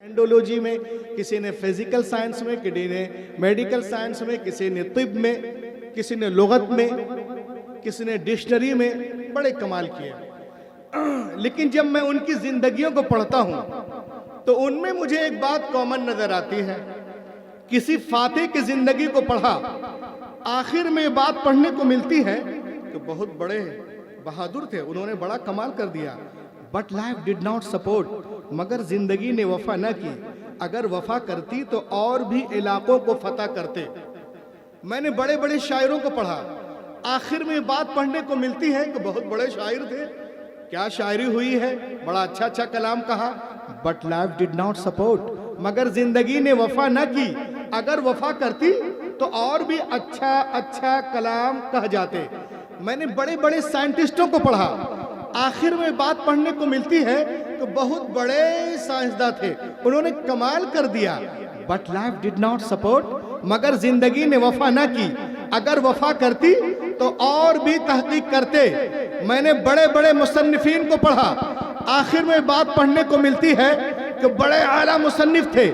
एंडोलॉजी में, किसी ने फिजिकल साइंस में, किसी ने मेडिकल साइंस में, किसी ने तिब में, किसी ने लुगत में, किसी ने डिक्शनरी में, बड़े कमाल किए। लेकिन जब मैं उनकी जिंदगियों को पढ़ता हूं तो उनमें मुझे एक बात कॉमन नजर आती है। किसी फातिह की जिंदगी को पढ़ा, आखिर में ये बात पढ़ने को मिलती है कि बहुत बड़े बहादुर थे, उन्होंने बड़ा कमाल कर दिया, but life did not support, मगर जिंदगी ने वफा न की। अगर वफा करती तो और भी इलाकों को फतह करते। मैंने बड़े बड़े शायरों को पढ़ा, आखिर में बात पढ़ने को मिलती है कि बहुत बड़े शायर थे, क्या शायरी हुई है, बड़ा अच्छा अच्छा कलाम कहा, but life did not support, मगर जिंदगी ने वफा न की। अगर वफा करती तो और भी अच्छा अच्छा कलाम कह जाते। मैंने बड़े बड़े साइंटिस्टों को पढ़ा, आखिर में बात पढ़ने को मिलती है तो बहुत बड़े साइंसदान थे, उन्होंने कमाल कर दिया, but life did not support, मगर जिंदगी ने वफा ना की। अगर वफा करती तो और भी तहकीक करते। मैंने बड़े बड़े मुसन्निफीन को पढ़ा, आखिर में बात पढ़ने को मिलती है कि बड़े आला मुसन्निफ थे,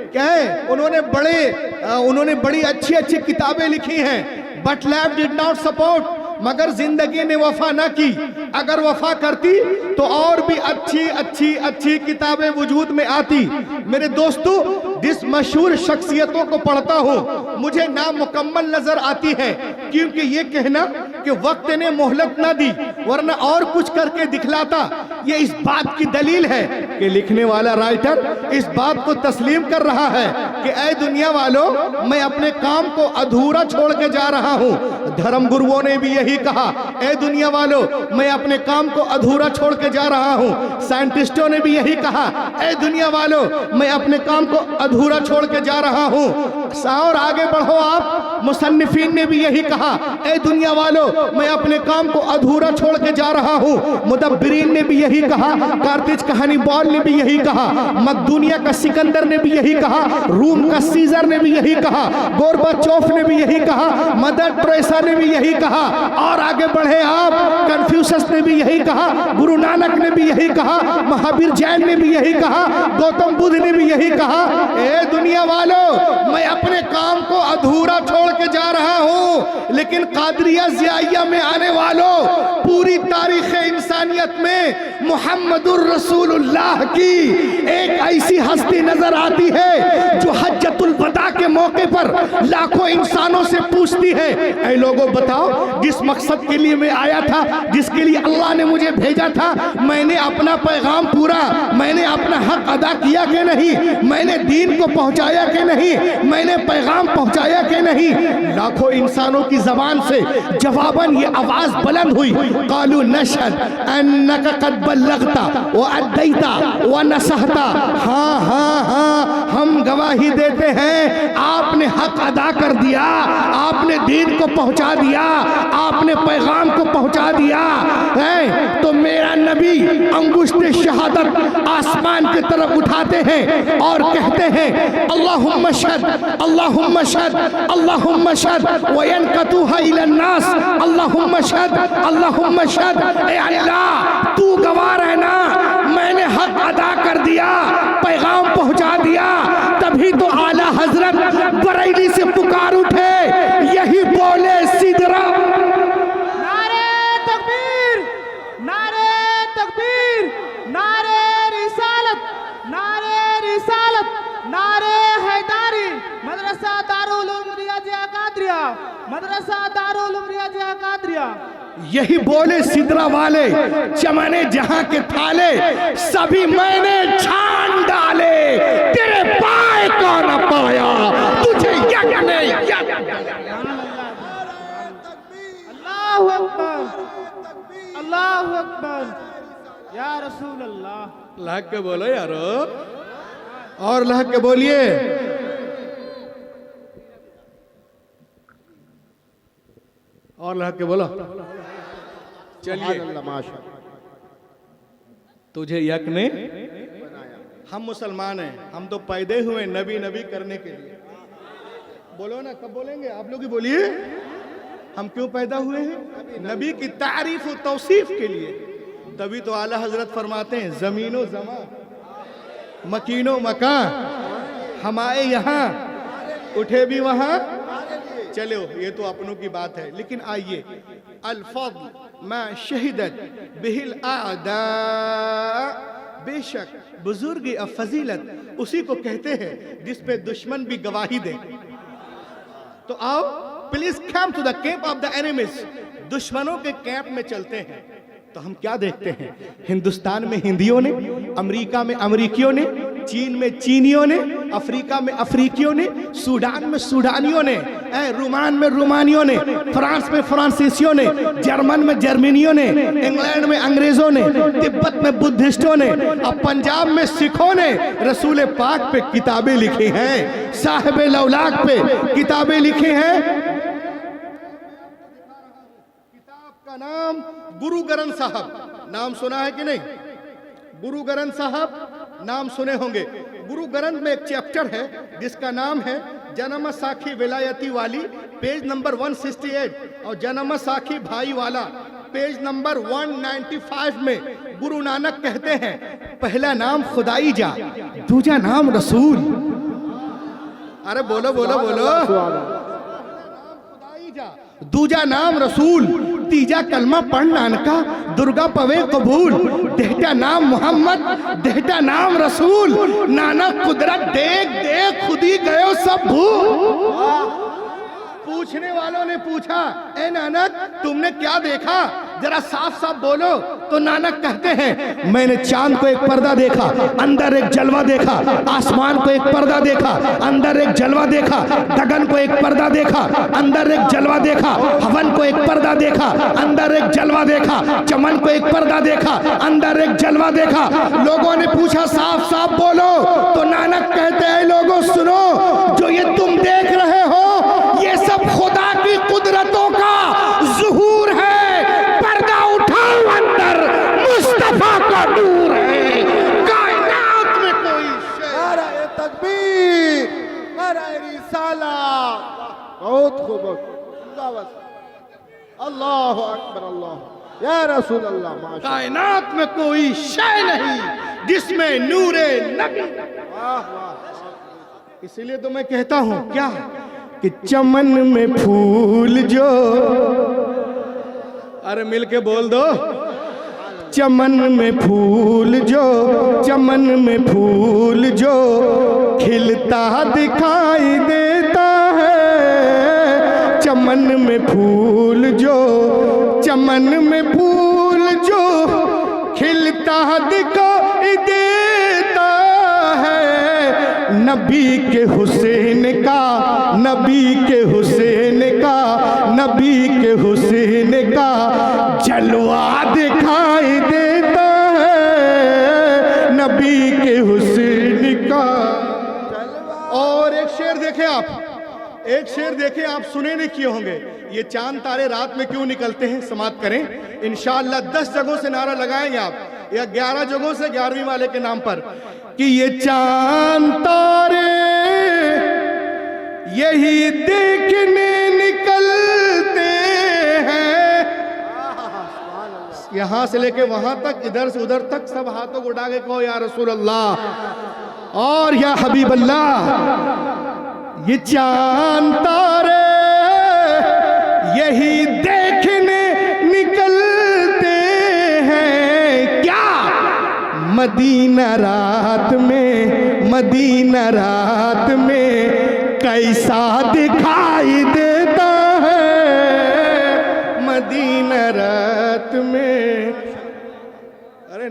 क्या है, उन्होंने बड़ी अच्छी अच्छी किताबें लिखी हैं, but life did not support, मगर जिंदगी ने वफा ना की। अगर वफा करती तो और भी अच्छी अच्छी अच्छी किताबें वजूद में आती। मेरे दोस्तों, जिस मशहूर शख्सियतों को पढ़ता हूँ मुझे नामुकम्मल नजर आती है, क्योंकि ये कहना कि वक्त ने मोहलत ना दी वरना और कुछ करके दिखलाता, ये इस बात की दलील है कि लिखने वाला राइटर इस बात को तस्लीम कर रहा है कि ऐ दुनिया वालों, मैं अपने काम को अधूरा छोड़ के जा रहा हूँ। धर्म गुरुओं ने भी यही कहा, ऐ दुनिया वालों, मैं अपने काम को अधूरा छोड़ के जा रहा हूँ। साइंटिस्टों ने भी यही कहा, ऐ दुनिया वालों, मैं अपने काम को अधूरा छोड़ के जा रहा हूँ। और आगे बढ़ो आप, मुसन्निफीन ने भी यही कहा, ऐ दुनिया वालों, मैं अपने काम को अधूरा छोड़ के जा रहा हूँ। मुदब्बिरीन ने भी यही कहा, कार्तिज कहानी बॉल ने भी यही कहा, मकदूनिया का सिकंदर ने भी यही कहा, रूम का सीजर ने भी यही कहा, गोरबाचोफ ने भी यही कहा, मदर टेरेसा ने भी यही कहा। और आगे बढ़े आप, कन्फ्यूशस ने भी यही कहा, गुरु नानक ने भी यही कहा, महावीर जैन ने भी यही कहा, गौतम बुद्ध ने भी यही कहा, ए दुनिया वालों, मैं अपने काम को अधूरा छोड़ के जा रहा हूं। लेकिन कादरिया ज़ियाइया में आने वालों, पूरी तारीख इंसानियत में मुहम्मदुर रसूलुल्लाह की एक ऐसी हस्ती नजर आती है जो हज्जतुल वदा के मौके पर लाखों इंसानों से पूछती है, ऐ लोगों बताओ, जिस मकसद के लिए मैं आया था, जिसके लिए अल्लाह ने मुझे भेजा था, मैंने अपना पैगाम पूरा, मैंने अपना हक अदा किया कि नहीं, मैंने दीन को पहुंचाया कि नहीं, मैंने पैगाम पहुंचाया कि नहीं। लाखों इंसानों की जबान से जवाबन ये आवाज बुलंद हुई, कालू नशहद अन्नका कद बल्लगता व अद्दैता व नसहता, हाँ हाँ हाँ, हम गवाही देते हैं आपने हक अदा कर दिया, आपने दीन को पहुंचा दिया, आपने पैगाम को पहुंचा दिया है। तो मेरा नबी अंगुष्ठ शहादत आसमान की तरफ उठाते हैं और कहते हैं, अल्लाहुम्मा शहद, अल्लाहुम्मा शहद, अल्लाहुम्मा शहद व यनकतुहा इलन नास, अल्लाहुम्मा शहद, अल्लाहुम्मा शहद। ए अल्लाह, तू गवाह रहना, मैंने हक अदा कर दिया, पैगाम पहुंचा दिया। तभी तो आला हजरत बरेली से पुकार उठे, यही बोले सिदरा, नारे तकबीर, नारे तकबीर, नारे रिसालत, नारे रिसालत, नारे हैदारी, मदरसा दारुल उलूम रियाजिया कादरिया, मदरसा दारुल उलूम रियाजिया कादरिया। यही बोले सिदरा वाले, चमने जहां के थाले सभी मैंने छान डाले, तेरे पाए को न पाया, तुझे यक ने यक। अल्लाहु अकबर, अल्लाहु अकबर, या रसूल अल्लाह। लहक के बोलो यारो, और लहक के बोलिए, और लहक के बोलो। चलिए, तुझे यक ने बनाया। हम मुसलमान हैं, हम तो पैदे हुए नबी नबी करने के लिए। बोलो ना, कब बोलेंगे आप लोग ही बोलिए, हम क्यों पैदा हुए हैं? नबी की तारीफ और तौसीफ के लिए। तभी तो आला हजरत फरमाते हैं, जमीनो जमा मकीनो मकान, हमारे यहाँ उठे भी वहां चलो, ये तो अपनों की बात है। लेकिन आइए, अल-फज़्ल मा शहिदत बिहिल आदा, बेशक बुजुर्ग और फजीलत उसी को कहते हैं जिस पे दुश्मन भी गवाही दे। तो आओ please come to the camp of the enemies, दुश्मनों के कैंप में चलते हैं। तो हम क्या देखते हैं, हिंदुस्तान में हिंदियों ने, अमेरिका में अमेरिकियों ने, चीन में चीनियों ने, अफ्रीका में अफ्रीकियों ने, सूडान में सूडानियों ने, रोमान में रोमानियों ने, फ्रांस में फ्रांसीसियों ने, जर्मन में जर्मनियों ने, इंग्लैंड में अंग्रेजों ने, तिब्बत में बुद्धिस्टों ने, अब पंजाब में सिखों ने रसूल पाक पे किताबें लिखी हैं, साहिब लौलाक पे किताबें लिखी हैं। का नाम गुरु ग्रंथ साहब, नाम सुना है कि नहीं? गुरु ग्रंथ साहब नाम सुने होंगे। गुरु ग्रंथ में एक चैप्टर है जिसका नाम है जन्म साखी विलायती वाली, पेज नंबर 168, और जन्म साखी भाई वाला पेज नंबर 195 में गुरु नानक कहते हैं, पहला नाम खुदाई जा, दूजा नाम रसूल। अरे बोलो बोलो बोलो, दूजा नाम रसूल, तीजा कलमा पढ़ नानका, दुर्गा पवे कबूल, देहटा नाम मोहम्मद, देहटा नाम रसूल, नानक कुदरत देख देख खुदी गयो सब भूल। पूछने वालों ने पूछा, ए नानक तुमने क्या देखा, जरा साफ साफ बोलो। तो नानक कहते हैं, मैंने चांद को एक पर्दा देखा, अंदर एक जलवा देखा, आसमान को एक पर्दा देखा, अंदर एक जलवा देखा, गगन को एक पर्दा देखा, अंदर एक जलवा देखा, हवन को एक पर्दा देखा, अंदर एक जलवा देखा, चमन को एक पर्दा देखा, अंदर एक जलवा देखा। लोगों ने पूछा साफ साफ बोलो। तो नानक कहते हैं, लोगों सुनो, जो ये तुम देख रहे हो ये सब खुदा की कुदरतों का ज़ुहूर है। पर्दा उठाओ, अंदर मुस्तफा का नूर है। कायनात में कोई नारे तकबीर, नारे रिसाला, बहुत खूब, अल्लाह अकबर, अल्लाह या रसूल अल्लाह। माशाअल्लाह, कायनात में कोई शय नहीं जिसमें नूरे नबी। इसीलिए तो मैं कहता हूं क्या कि चमन में फूल जो, अरे मिल के बोल दो, चमन में फूल जो, चमन में फूल जो खिलता दिखाई देता है, चमन में फूल जो, चमन में फूल जो खिलता दिखाई देता है, नबी के हुसैन का, नबी के हुसैन का, नबी के हुसैन का जलवा दिखाई देता है, नबी के हुसैन का। और एक शेर देखे आप, एक शेर देखे आप, सुने नहीं किए होंगे, ये चांद तारे रात में क्यों निकलते हैं, समाप्त करें इंशाअल्लाह। 10 जगहों से नारा लगाएंगे आप, या 11 जगहों से 11वीं वाले के नाम पर, कि ये चांद तारे यही देखने निकलते हैं, यहां से लेके वहां तक, इधर से उधर तक, सब हाथों को उठा के कहो या रसूल अल्लाह और या हबीब अल्लाह। ये चांद तारे यही देखने निकलते हैं, क्या मदीना रात में, मदीना रात में कैसा दिखाई देता है, मदीना रात में। अरे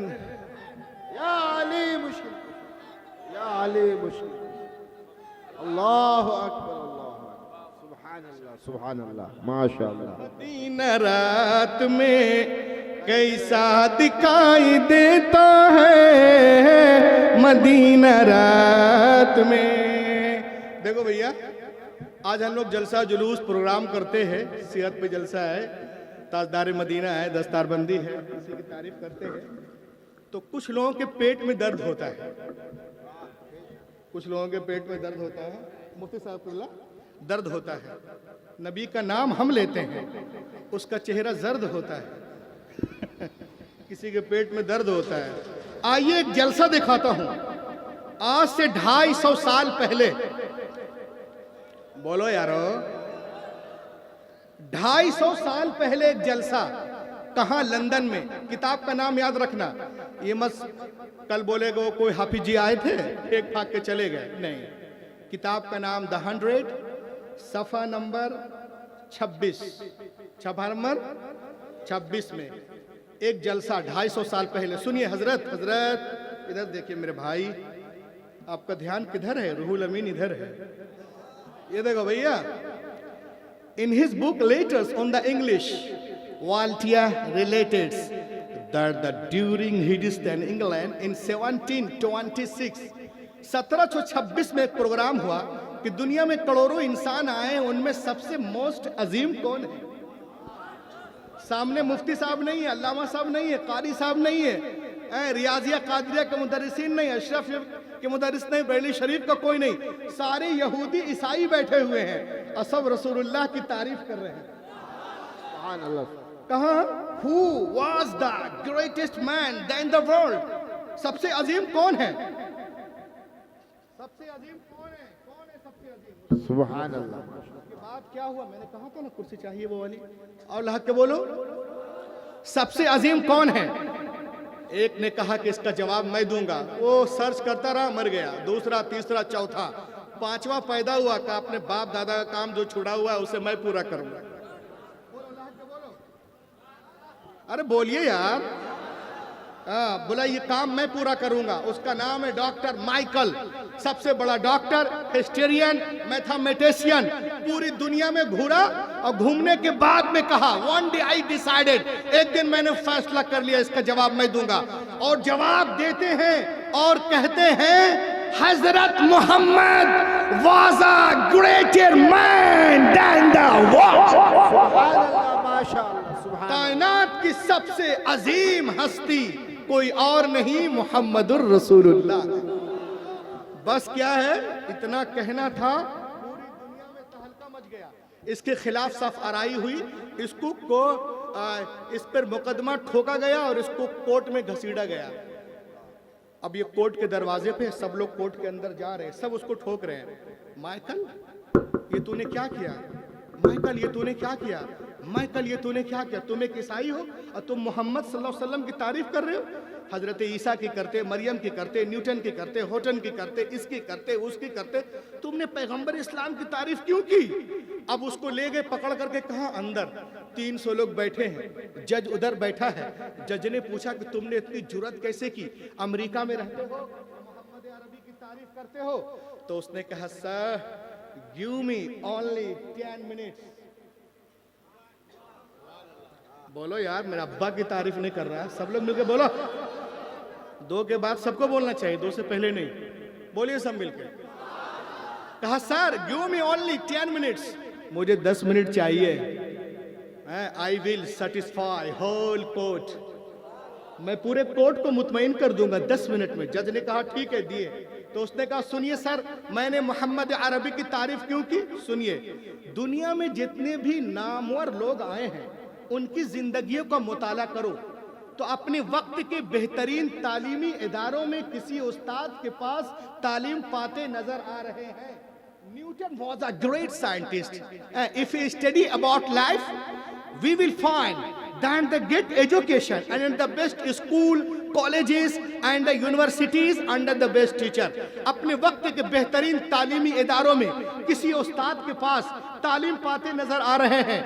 या अली मुश्किल, या अली मुश्किल, अल्लाह अकबर, अल्लाह सुभान अल्लाह, सुभान अल्लाह, माशाअल्लाह। मदीना रात में कैसा दिखाई देता है, मदीना रात में। देखो भैया, आज हम लोग जलसा जुलूस प्रोग्राम करते हैं, सेहत पे जलसा है, ताजदार मदीना है, दस्तारबंदी है, किसी की तारीफ करते हैं। तो कुछ लोगों के पेट में दर्द होता है, कुछ लोगों के पेट में दर्द होता है, मुफ्ती साहब दर्द होता है, नबी का नाम हम लेते हैं, उसका चेहरा जर्द होता है किसी के पेट में दर्द होता है। आइए एक जलसा दिखाता हूं, आज से 250 साल पहले, बोलो यारो, 250 साल पहले एक जलसा, कहां? लंदन में। किताब का नाम याद रखना, ये मत कल बोलेगा वो कोई हाफिज जी आए थे एक भाग के चले गए, नहीं। किताब का नाम द 100, सफा नंबर 26, छपा नंबर 26 में एक जलसा 250 साल पहले। सुनिए हजरत, हजरत इधर देखिए मेरे भाई, आपका ध्यान किधर है? रूहुल अमीन इधर है, ये देखो भैया। In his book Letters on the English, Voltaire related that during his stay in England in 1726, 1726 में एक प्रोग्राम हुआ कि दुनिया में करोड़ों इंसान आए, उनमें सबसे मोस्ट अजीम कौन है? सामने मुफ्ती साहब नहीं है, अल्लामा साहब नहीं है, कारी साहब नहीं है, रियाजिया कादरिया के मुदर्रिसीन नहीं, अशरफ के मुदर्रिस नहीं, बरेली शरीफ का कोई नहीं, सारे यहूदी ईसाई बैठे हुए हैं और सब रसूलुल्लाह की तारीफ कर रहे हैं। सुभान अल्लाह। कहा? Who was the greatest man in the world? सबसे अजीम कौन है? सबसे अजीम कौन है? कौन है सबसे अजीम? सुभान अल्लाह। उसके बाद क्या हुआ? मैंने कहा था ना कुर्सी चाहिए वो वाली, और लहक के बोलो, सबसे अजीम कौन है? एक ने कहा कि इसका जवाब मैं दूंगा, वो सर्च करता रहा, मर गया। दूसरा, तीसरा, चौथा, पांचवा पैदा हुआ कि अपने बाप दादा का काम जो छुड़ा हुआ है उसे मैं पूरा करूंगा। अरे बोलिए यार। बोला ये काम मैं पूरा करूंगा। उसका नाम है डॉक्टर माइकल, सबसे बड़ा डॉक्टर, हिस्टेरियन, मैथमेटिशियन, पूरी दुनिया में घूरा और घूमने के बाद में कहा वन डे आई डिसाइडेड, एक दिन मैंने फैसला कर लिया इसका जवाब मैं दूंगा। और जवाब देते हैं और कहते हैं हजरत Muhammad was a greater man than the world. कायनात की सबसे अजीम हस्ती कोई और नहीं, मोहम्मदुर रसूलुल्लाह। बस क्या है, इतना कहना था, पूरी दुनिया में तहलका मच गया, इसके खिलाफ साफ आराई हुई, इसको इस पर मुकदमा ठोका गया और इसको कोर्ट में घसीटा गया। अब ये कोर्ट के दरवाजे पे सब लोग कोर्ट के अंदर जा रहे हैं, सब उसको ठोक रहे हैं। माइकल ये तूने क्या किया? माइकल ये तूने क्या किया? माइकल ये तूने क्या किया? तुम एक ईसाई हो और तुम मोहम्मद सल्लल्लाहु अलैहि वसल्लम की तारीफ कर रहे हो। हजरत ईसा की करते, मरियम की करते, न्यूटन की करते, होटन की करते, इसकी करते, उसकी करते, तुमने पैगंबर इस्लाम की तारीफ क्यों की? अब उसको ले गए पकड़ करके, कहा अंदर 300 लोग बैठे हैं, जज उधर बैठा है। जज ने पूछा कि तुमने इतनी जुर्रत कैसे की? अमेरिका में रहते हो, मोहम्मद अरबी की तारीफ करते हो? तो उसने कहा sir give me only 10 minutes. बोलो यार, मेरा अब्बा की तारीफ नहीं कर रहा है, सब लोग मिलकर बोलो। 2 के बाद सबको बोलना चाहिए, 2 से पहले नहीं। बोलिए सब मिलकर। कहा sir give me only 10 minutes, मुझे 10 मिनट चाहिए। I will satisfy whole court, मैं पूरे कोर्ट को मुतमईन कर दूंगा 10 मिनट में। जज ने कहा ठीक है, दिए। तो उसने कहा सुनिए सर, मैंने मोहम्मद अरबी की तारीफ क्यों की? सुनिए, दुनिया में जितने भी नामवर लोग आए हैं उनकी जिंदगियों का मुताला करो तो अपने वक्त के बेहतरीन तालीमी इदारों में किसी उस्ताद के पास तालीम पाते नजर आ रहे हैं। Newton was a great scientist. If we study about life, we will find that the get education and in the best school, colleges and the universities under the best teacher. अपने वक्त के बेहतरीन तालीमी इदारों में किसी उस्ताद के पास तालीम पाते नजर आ रहे हैं।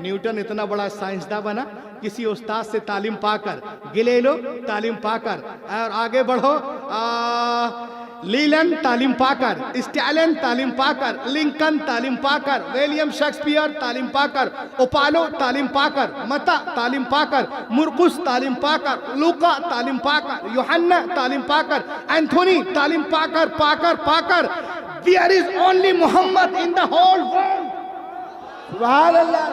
न्यूटन इतना बड़ा साइंसदान बना किसी उस्ताद से तालीम पाकर, गिलेलो तालीम पाकर, और आगे बढ़ो लीलन तालीम पाकर, स्टैलिन तालीम पाकर, लिंकन तालीम पाकर, विलियम शेक्सपियर तालीम पाकर, ओपालो तालीम पाकर, मता तालीम पाकर, मुर्कुस तालीम पाकर, लूका तालीम पाकर, यूहन्ना तालीम पाकर, एंथोनी तालीम पाकर पाकर पाकर there is only Muhammad in the whole world. सुभान अल्लाह।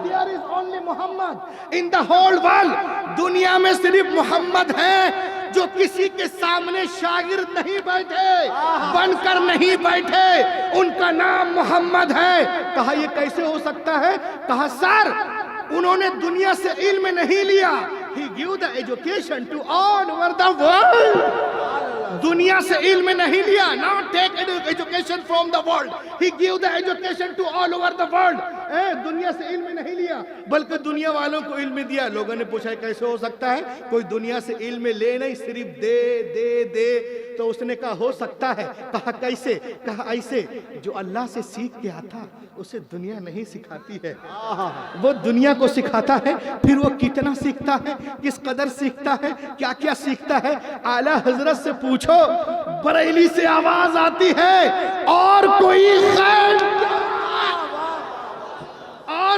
There is only Muhammad in the whole world. दुनिया में सिर्फ मोहम्मद हैं जो किसी के सामने शागिर्द नहीं बैठे, बनकर नहीं बैठे, उनका नाम मोहम्मद है। कहा ये कैसे हो सकता है? कहा सर उन्होंने दुनिया से इल्म नहीं लिया, he gave the education to all over the world. दुनिया से इल्म नहीं लिया, not take education from the world, he give the education to all over the world. दुनिया से इल्म नहीं लिया बल्कि दुनिया वालों को इल्म दिया। लोगों ने पूछा कैसे हो सकता है, कोई दुनिया से इल्म ले नहीं, सिर्फ दे दे दे। तो उसने कहा हो सकता है। कहा कैसे? कहा ऐसे, जो अल्लाह से सीख के आता उसे दुनिया नहीं सिखाती है, वो दुनिया को सिखाता है। फिर वो कितना सीखता है, किस कदर सीखता है, क्या क्या सीखता है। आला हजरत से पूछो, बरेली से आवाज आती है और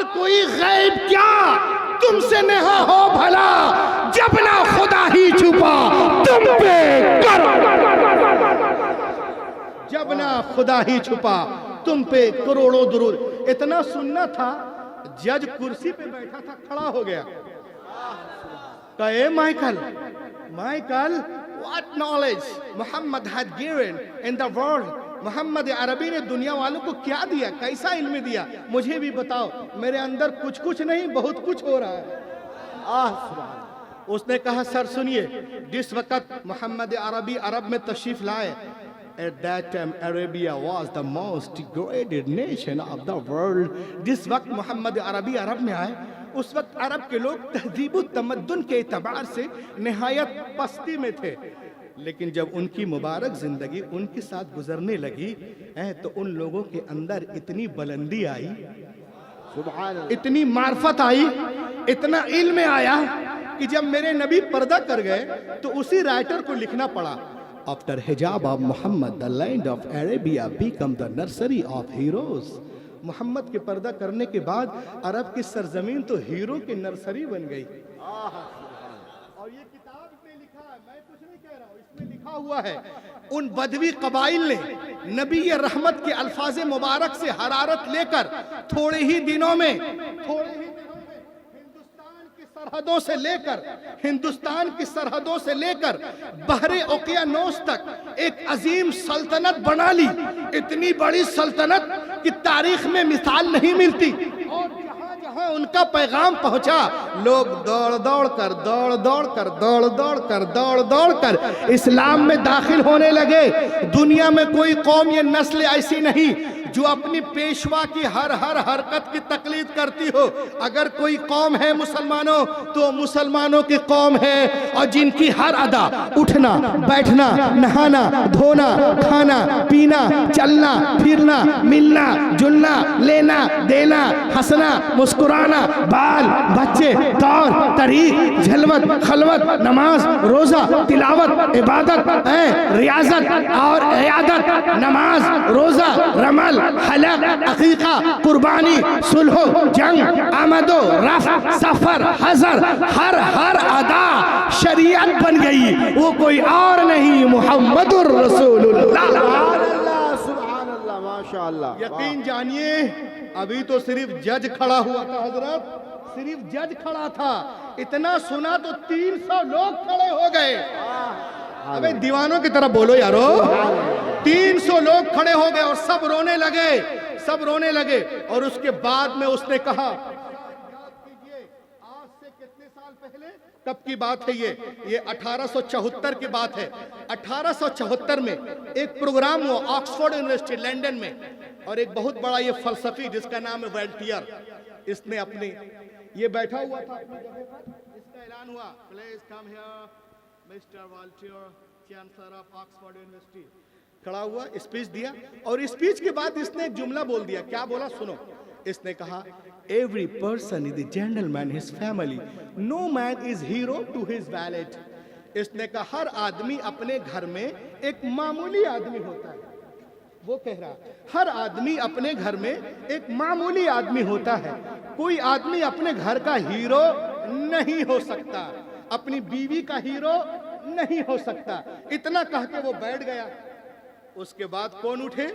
कोई गैब क्या तुमसे नेहा हो भला, जब ना खुदा ही छुपा तुम पे करो, जब ना खुदा ही छुपा तुम पे करोड़ों दुरूद। इतना सुनना था, जज कुर्सी पे बैठा था, खड़ा हो गया। कहे Michael, what knowledge Muhammad had given in the world? Muhammad Arabi ने दुनिया वालों को क्या दिया, कैसा इल्म दिया, मुझे भी बताओ। मेरे अंदर कुछ नहीं, बहुत कुछ हो रहा है। उसने कहा सर सुनिए, जिस वक्त मोहम्मद अरबी अरब में तशरीफ लाए, at that time Arabia was the most degraded nation of the world। जिस वक्त मोहम्मद अरबी अरब में आए, उस वक्त अरब के लोग तहजीब तमद्दुन के एतबार से निहायत पस्ती में थे। लेकिन जब उनकी मुबारक जिंदगी उनके साथ गुजरने लगी तो उन लोगों के अंदर इतनी बुलंदी आई, इतनी मार्फत आई, इतना इल्म आया कि जब मेरे नबी पर्दा कर गए तो उसी राइटर को लिखना पड़ा, after hijab of Muhammad the land of Arabia become the nursery of heroes. Muhammad के पर्दा करने के बाद अरब की सरजमीन तो हीरो की नर्सरी बन गई। और ये किताब में लिखा है, मैं कुछ नहीं कह रहा हूँ, इसमें लिखा हुआ है उन बदवी कबाइल ने नबी रहमत के अल्फाज मुबारक से हरारत लेकर थोड़े ही दिनों में हिंदुस्तान की सरहदों से लेकर बहरे ओकियानोस तक एक अजीम सल्तनत बना ली। इतनी बड़ी सल्तनत की तारीख में मिसाल नहीं मिलती। और जहां जहां उनका पैगाम पहुंचा, लोग दौड़ दौड़ कर इस्लाम में दाखिल होने लगे। दुनिया में कोई कौम ये नस्ल ऐसी नहीं जो अपनी पेशवा की हर हरकत की तकलीद करती हो। अगर कोई कौम है मुसलमानों, तो मुसलमानों की कौम है, और जिनकी हर अदा, उठना बैठना, नहाना धोना, खाना पीना, चलना फिरना, मिलना जुलना, लेना देना, हंसना मुस्कुराना, बाल बच्चे, तौर तरीक, झलवत खलवत, नमाज रोजा, तिलावत इबादत, रियाजत और इयादत, नमाज रोजा, रमल हलक, अकीका, कुर्बानी, सुलह, जंग, आमदो रफ, सफर, हजर, हर अदा शरीयत बन गई। वो कोई और नहीं, मुहम्मदुर रसूलुल्लाह। सुभान अल्लाह, माशाअल्लाह। यकीन जानिए, अभी तो सिर्फ जज खड़ा हुआ था हजरत, सिर्फ जज खड़ा था। इतना सुना तो 300 लोग खड़े हो गए। अबे दीवानों की तरह बोलो यारो। 300 लोग खड़े हो गए और सब रोने लगे। और उसके बाद में उसने कहा, आज से कितने साल पहले, कब की बात है ये 1874 की बात है। 1874 में एक प्रोग्राम हुआ ऑक्सफोर्ड यूनिवर्सिटी लंदन में, और एक बहुत बड़ा ये फलसफी जिसका नाम है वोल्टेयर, इसने अपने ये बैठा हुआ था अपनी जगह पर, इसका ऐलान हुआ, please come here mister Voltaire, chancellor of Oxford university. खड़ा हुआ, स्पीच दिया, और स्पीच के बाद इसने एक जुमला बोल दिया। क्या बोला सुनो। इसने कहा, every person is the gentleman his family, no man is hero to his valet. इसने कहा हर आदमी अपने घर में एक मामूली आदमी होता है। वो कह रहा हर आदमी अपने घर में एक मामूली आदमी होता है, कोई आदमी अपने घर का हीरो नहीं हो सकता, अपनी बीवी का हीरो नहीं हो सकता। इतना कह के वो बैठ गया। उसके बाद कौन उठे?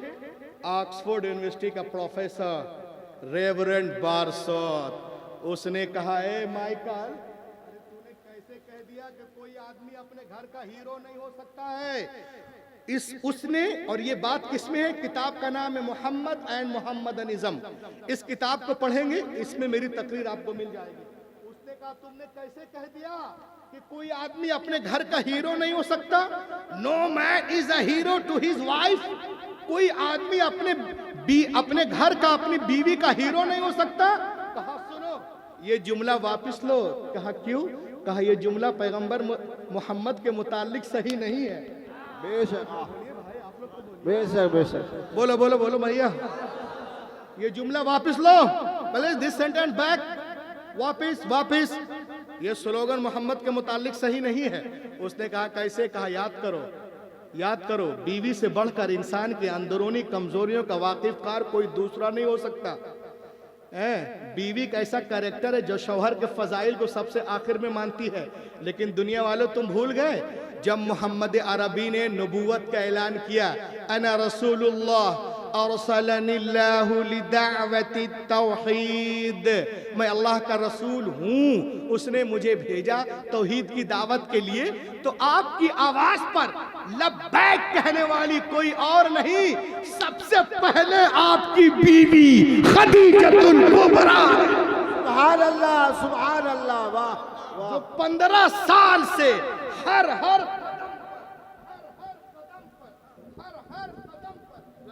ऑक्सफोर्ड यूनिवर्सिटी का प्रोफेसर रेवरेंड बारसोत। उसने कहा, ए माइकल, तूने कैसे कह दिया कि कोई आदमी अपने घर का हीरो नहीं हो सकता है? उसने, और ये बात किसमें है? किताब का नाम है मोहम्मद एंड मोहम्मदनिज्म। इस किताब को पढ़ेंगे, इसमें मेरी तकरीर आपको मिल जाएगी। उसने कहा, तुमने कैसे कह दिया कि कोई आदमी अपने घर का हीरो नहीं हो सकता? No man is a hero to his wife. कोई आदमी अपने घर का, अपनी बीवी का हीरो नहीं हो सकता? कहा सुनो, ये जुमला वापस लो। कहा क्यों? कहा ये जुमला पैगंबर मोहम्मद के मुतालिक सही नहीं है। बेशक बेशक बेशक। बोलो बोलो बोलो भैया, ये जुमला वापस लो। Please this sentence back. वापस वापस। ये स्लोगन मोहम्मद के मुतालिक सही नहीं है। उसने कहा कैसे? कहा याद करो, याद करो, बीवी से बढ़कर इंसान की अंदरूनी कमजोरियों का वाकिफकार कोई दूसरा नहीं हो सकता। बीवी का ऐसा कैरेक्टर है जो शौहर के फजाइल को सबसे आखिर में मानती है। लेकिन दुनिया वालों, तुम भूल गए जब मोहम्मद अरबी ने नबूवत का ऐलान किया, अना रसूलुल्लाह अरसलनिल्लाहु लिदावति तौहीद, मैं अल्लाह का रसूल हूँ, उसने मुझे भेजा तौहीद की दावत के लिए। तो आपकी आवाज पर लब्बैक कहने वाली कोई और नहीं, सबसे पहले आपकी बीवी खदीजतुल कुबरा। सुभान अल्लाह, सुभान अल्लाह, वाह वाह। जो 15 साल से हर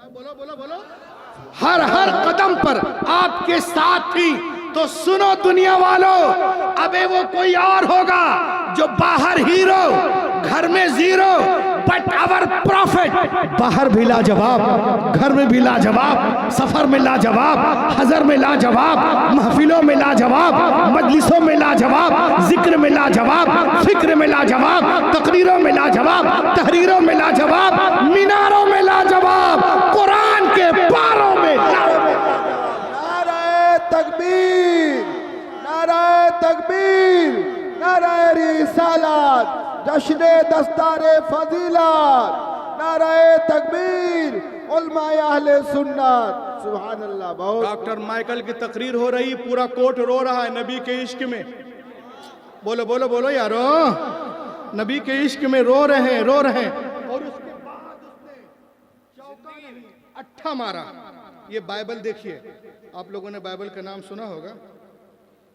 बोलो बोलो बोलो, हर कदम पर आपके साथ थी। तो सुनो दुनिया वालों, अबे वो कोई और होगा जो बाहर हीरो, घर में जीरो, बट आवर प्रॉफिट बाहर भी लाजवाब, घर में भी लाजवाब, सफर में लाजवाब, हजर में लाजवाब, महफिलों में लाजवाब, मजलिसों में लाजवाब, जिक्र में लाजवाब, फिक्र में लाजवाब, तकरीरों में लाजवाब, तहरीरों में लाजवाब, मीनारों में लाजवाब, कुरान के पारों में। नारे तकबीर, नारे तकबीर, नारे रिसालत, जश्न दस्तारे फजीलत, नारे तकबीर, उलमाए अहले सुन्नत। सुभान अल्लाह। बहुत। डॉक्टर माइकल की तकरीर हो रही, पूरा कोर्ट रो रहा है नबी के इश्क में। बोलो बोलो बोलो यारो, नबी के इश्क में रो रहे हैं, रो रहे हैं। और उसके बाद उसने चौका नहीं, अट्ठा मारा। ये बाइबल देखिए, आप लोगों ने बाइबल का नाम सुना होगा।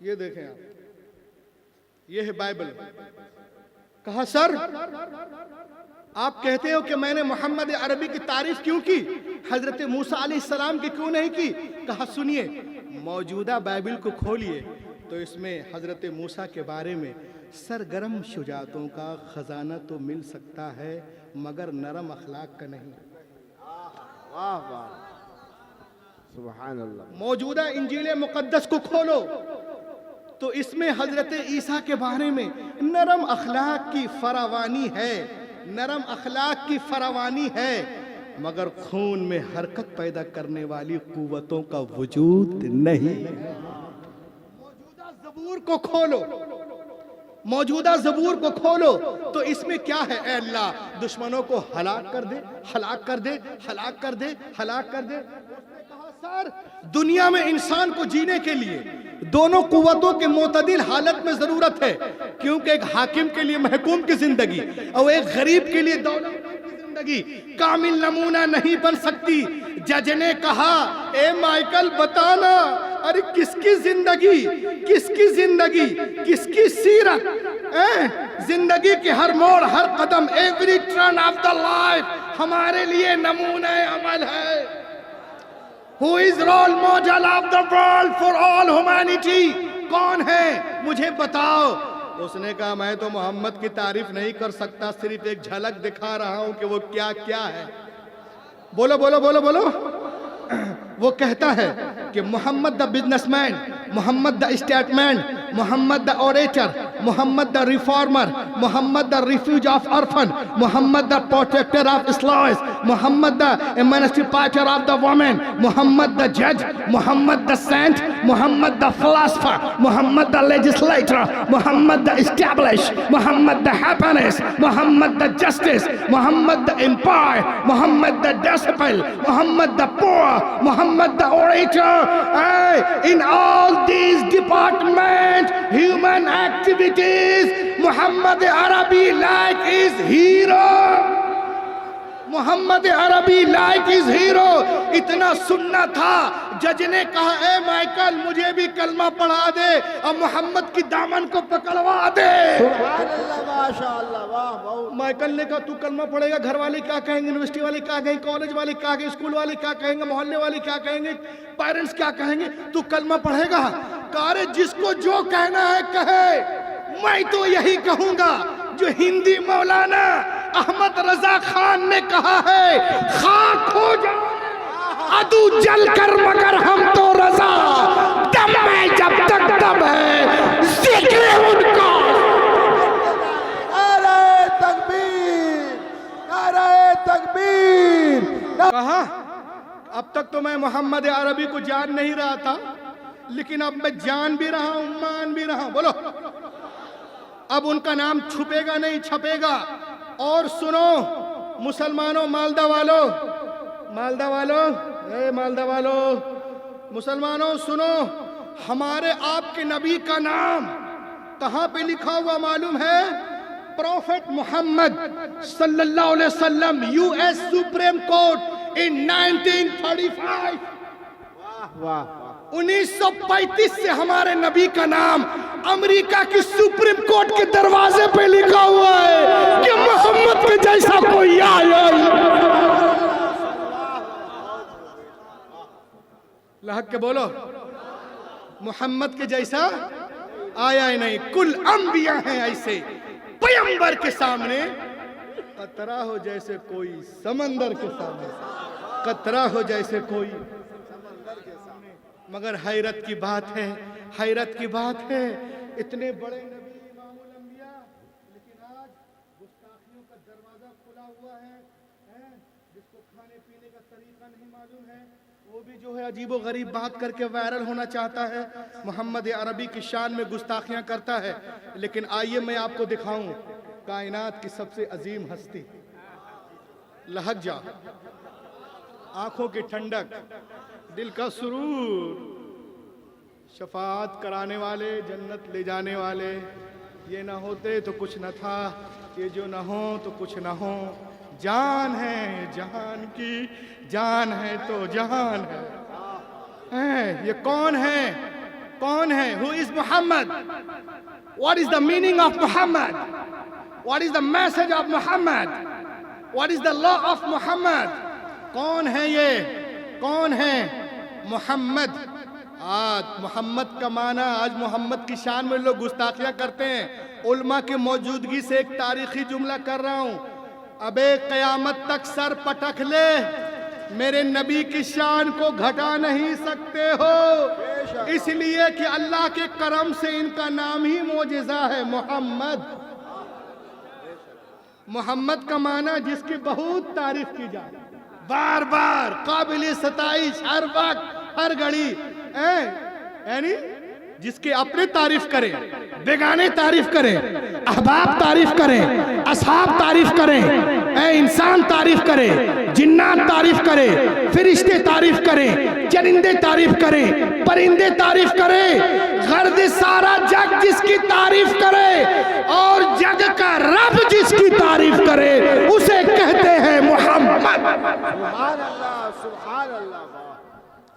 ये देखें आप, ये है बाइबल। कहा सर आप कहते हो कि मैंने मोहम्मद अरबी की तारीफ क्यों की, हजरत मूसा अलैहिस्सलाम की क्यों नहीं की? कहा सुनिए, मौजूदा बाइबल को खोलिए तो इसमें हजरत मूसा के बारे में सरगर्म शुजातों का खजाना तो मिल सकता है, मगर नरम अखलाक का नहीं। वाह वाह, सुभान अल्लाह। मौजूदा इंजील मुकद्दस को खोलो तो इसमें हजरत ईसा के बारे में नरम अखलाक की फरावानी है, नरम अखलाक की फरावानी है, मगर खून में हरकत पैदा करने वाली कुव्वतों का वजूद नहीं। मौजूदा जबूर को खोलो, मौजूदा जबूर को खोलो तो इसमें क्या है? ऐ अल्लाह दुश्मनों को हलाक कर दे, हलाक कर दे, हलाक कर दे, हलाक कर दे। उसने कहा सर दुनिया में इंसान को जीने के लिए दोनों कुव्वतों के मोतदिल हालत में जरूरत है, क्योंकि एक हाकिम के लिए महकूम की जिंदगी और एक गरीब के लिए दौलतमंद की जिंदगी कामिल नमूना नहीं बन सकती। जज ने कहा ए माइकल बताना, अरे किसकी जिंदगी, किसकी जिंदगी, किसकी सीरत, जिंदगी के हर मोड़, हर कदम, every turn of the life हमारे लिए नमूना अमल है। Who is role model of the world for all humanity? कौन है मुझे बताओ। उसने कहा मैं तो मोहम्मद की तारीफ नहीं कर सकता, सिर्फ एक झलक दिखा रहा हूं कि वो क्या क्या है। बोलो बोलो बोलो बोलो। वो कहता है कि Muhammad the businessman, Muhammad the statesman, Muhammad the orator, Muhammad the reformer, Muhammad the refuge of orphan, Muhammad the protector of slayers, Muhammad the emancipator of the women, Muhammad the जज, Muhammad the saint, Muhammad the philosopher, Muhammad the legislator, Muhammad the establish, Muhammad the happiness, Muhammad the justice, Muhammad the empire, Muhammad the disciple, Muhammad the poor, Muhammad the orator. In all these departments, human activities, Muhammad Arabi like is hero. Muhammad Arabi like is hero. इतना सुनना था, जज ने कहा ए Michael मुझे भी कलमा पढ़ा दे और मोहम्मद की दामन को पकड़वा दे। माशाअल्लाह, वाह बहुत। माइकल ने कहा तू कलमा पढ़ेगा, घर वाले क्या कहेंगे, यूनिवर्सिटी वाले क्या कहेंगे, कॉलेज वाले क्या कहेंगे, स्कूल वाले क्या कहेंगे, मोहल्ले वाले क्या कहेंगे, पेरेंट्स क्या कहेंगे, तू कलमा पढ़ेगा? कहा जिसको जो कहना है कहे, मैं तो यही कहूंगा जो हिंदी मौलाना अहमद रजा खान ने कहा है, खाक हो जाए अदू जल कर मगर हम तो रजा, दम में जब तक दम है जिक्र उनका। नारे तकबीर, नारे तकबीर। कहा अब तक तो मैं मोहम्मद अरबी को जान नहीं रहा था, लेकिन अब मैं जान भी रहा हूं, मान भी रहा हूं। बोलो, अब उनका नाम छुपेगा नहीं, छपेगा। और सुनो मुसलमानों, मालदा वालों, मालदा वालों, ए मालदा वालों, मुसलमानों सुनो, हमारे आपके नबी का नाम कहां पे लिखा हुआ मालूम है? प्रोफेट मोहम्मद सल्लल्लाहु अलैहि वसल्लम, यूएस सुप्रीम कोर्ट इन 1935। वाह, 1935 से हमारे नबी का नाम अमेरिका की सुप्रीम कोर्ट के दरवाजे पे लिखा हुआ है कि मोहम्मद के जैसा कोई आया। लहक के बोलो, मोहम्मद के जैसा आया ही नहीं। कुल अंबिया हैं ऐसे, पैगंबर के सामने कतरा हो जैसे कोई समंदर के सामने, कतरा हो जैसे कोई। मगर हैरत की बात है, हैरत की बात है, इतने बड़े नबी इमामुल अंबिया, लेकिन आज गुस्ताखियों का दरवाजा खुला हुआ है, जिसको खाने पीने का तरीका नहीं मालूम है, वो भी जो है अजीबो गरीब बात करके वायरल होना चाहता है, मोहम्मद अरबी की शान में गुस्ताखियां करता है। लेकिन आइए मैं आपको दिखाऊं कायनात की सबसे अजीम हस्ती। लहक जा, आंखों की ठंडक, दिल का सुरूर, शफाअत कराने वाले, जन्नत ले जाने वाले। ये ना होते तो कुछ न था, ये जो ना हो तो कुछ ना हो। जान है जहान की, जान है तो जहान है। ये कौन है? कौन है? Who is Muhammad? What is the meaning of Muhammad? What is the message of Muhammad? What is the law of Muhammad? कौन है ये? कौन है मोहम्मद? आज मोहम्मद का माना, आज मोहम्मद की शान में लोग गुस्ताखियां करते हैं। उल्मा की मौजूदगी से एक तारीखी जुमला कर रहा हूं, अबे कयामत तक सर पटक ले, मेरे नबी की शान को घटा नहीं सकते हो, इसलिए कि अल्लाह के करम से इनका नाम ही मोजिज़ा है, मोहम्मद। मोहम्मद का माना जिसकी बहुत तारीफ की जाए, बार बार काबिल सताइश, हर वक्त हर घड़ी, यानी जिसके अपने तारीफ करें, बेगाने तारीफ करें, अहबाब तारीफ करें, असहाब तारीफ करें, इंसान तारीफ करें, जिन्नात तारीफ करें, फिरिश्ते तारीफ करें, चरिंदे तारीफ करें, परिंदे तारीफ करें, गर्द सारा जग जिसकी तारीफ करे और जग का रब जिसकी तारीफ करे, उसे कहते हैं मोहम्मद। सुभान अल्लाह, सुभान अल्लाह।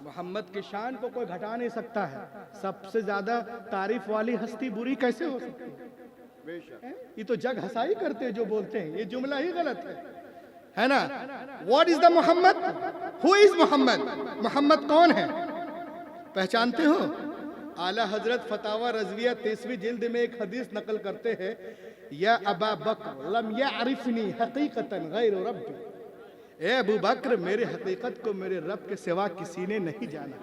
मोहम्मद की शान को कोई घटा नहीं सकता है। सबसे ज्यादा तारीफ वाली हस्ती बुरी कैसे हो सकती है? ये तो जग हंसाई करते हैं जो बोलते हैं, ये जुमला ही गलत है ना? What is the Muhammad? Who is Muhammad? Muhammad कौन है? पहचानते हो? आला हजरत फतावा रजविया 30वीं जिल्द में एक हदीस नकल करते हैं, या अबा बकर लम यारिफनी हकीकतन गैर रब्बी, ए अबू बकर मेरे हकीकत को मेरे रब के सिवा किसी ने नहीं जाना।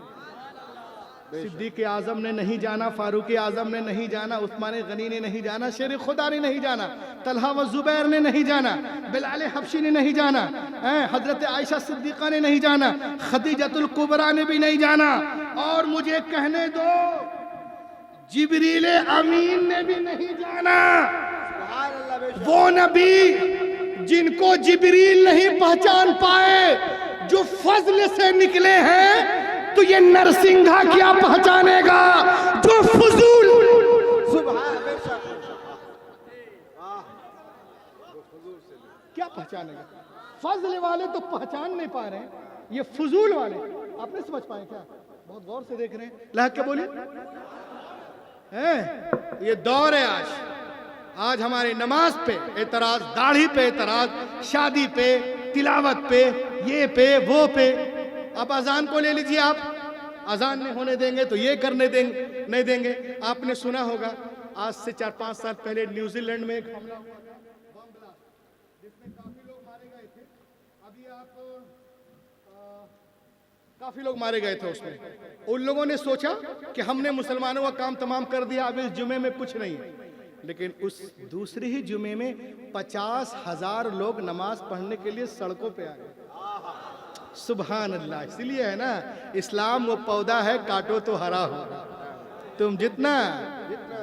सिद्दीक आजम ने नहीं जाना, फारूक आजम ने नहीं जाना, उस्मान गनी ने नहीं जाना, शेर खुदा ने नहीं जाना, तलहा व जुबैर ने नहीं जाना, बिलाल हबशी ने नहीं जाना, हजरत आयशा सिद्दीका ने नहीं जाना, खदीजतुल कुबरा ने भी नहीं जाना, और मुझे कहने दो जिब्रील अमीन ने भी नहीं जाना। वो नबी जिनको जिब्रील नहीं पहचान पाए, जो फजल से निकले हैं, तो ये नरसिंघा क्या पहचानेगा जो फजूल? क्या पहचानेगा? फजल वाले तो पहचान नहीं पा रहे हैं, ये फजूल वाले आप नहीं समझ पाए क्या? बहुत गौर से देख रहे हैं, लाहक क्या बोलिए हैं? ये दौर है आज हमारी नमाज पे एतराज, दाढ़ी पे एतराज, शादी पे, तिलावत पे, ये पे वो पे। अब अजान को ले लीजिए, आप अजान नहीं होने देंगे तो ये करने देंगे नहीं देंगे। आपने सुना होगा आज से 4-5 साल पहले न्यूजीलैंड में एक हमला हुआ था, बम ब्लास्ट, जिसमें काफी लोग मारे गए थे। अभी काफी लोग मारे गए थे उसमें। उन लोगों ने सोचा कि हमने मुसलमानों का काम तमाम कर दिया, अब इस जुमे में कुछ नहीं है। लेकिन उस दूसरे ही जुमे में 50,000 लोग नमाज पढ़ने के लिए सड़कों पे आ गए। सुभान अल्लाह। इसलिए है ना, इस्लाम वो पौधा है, काटो तो हरा होगा। तुम जितना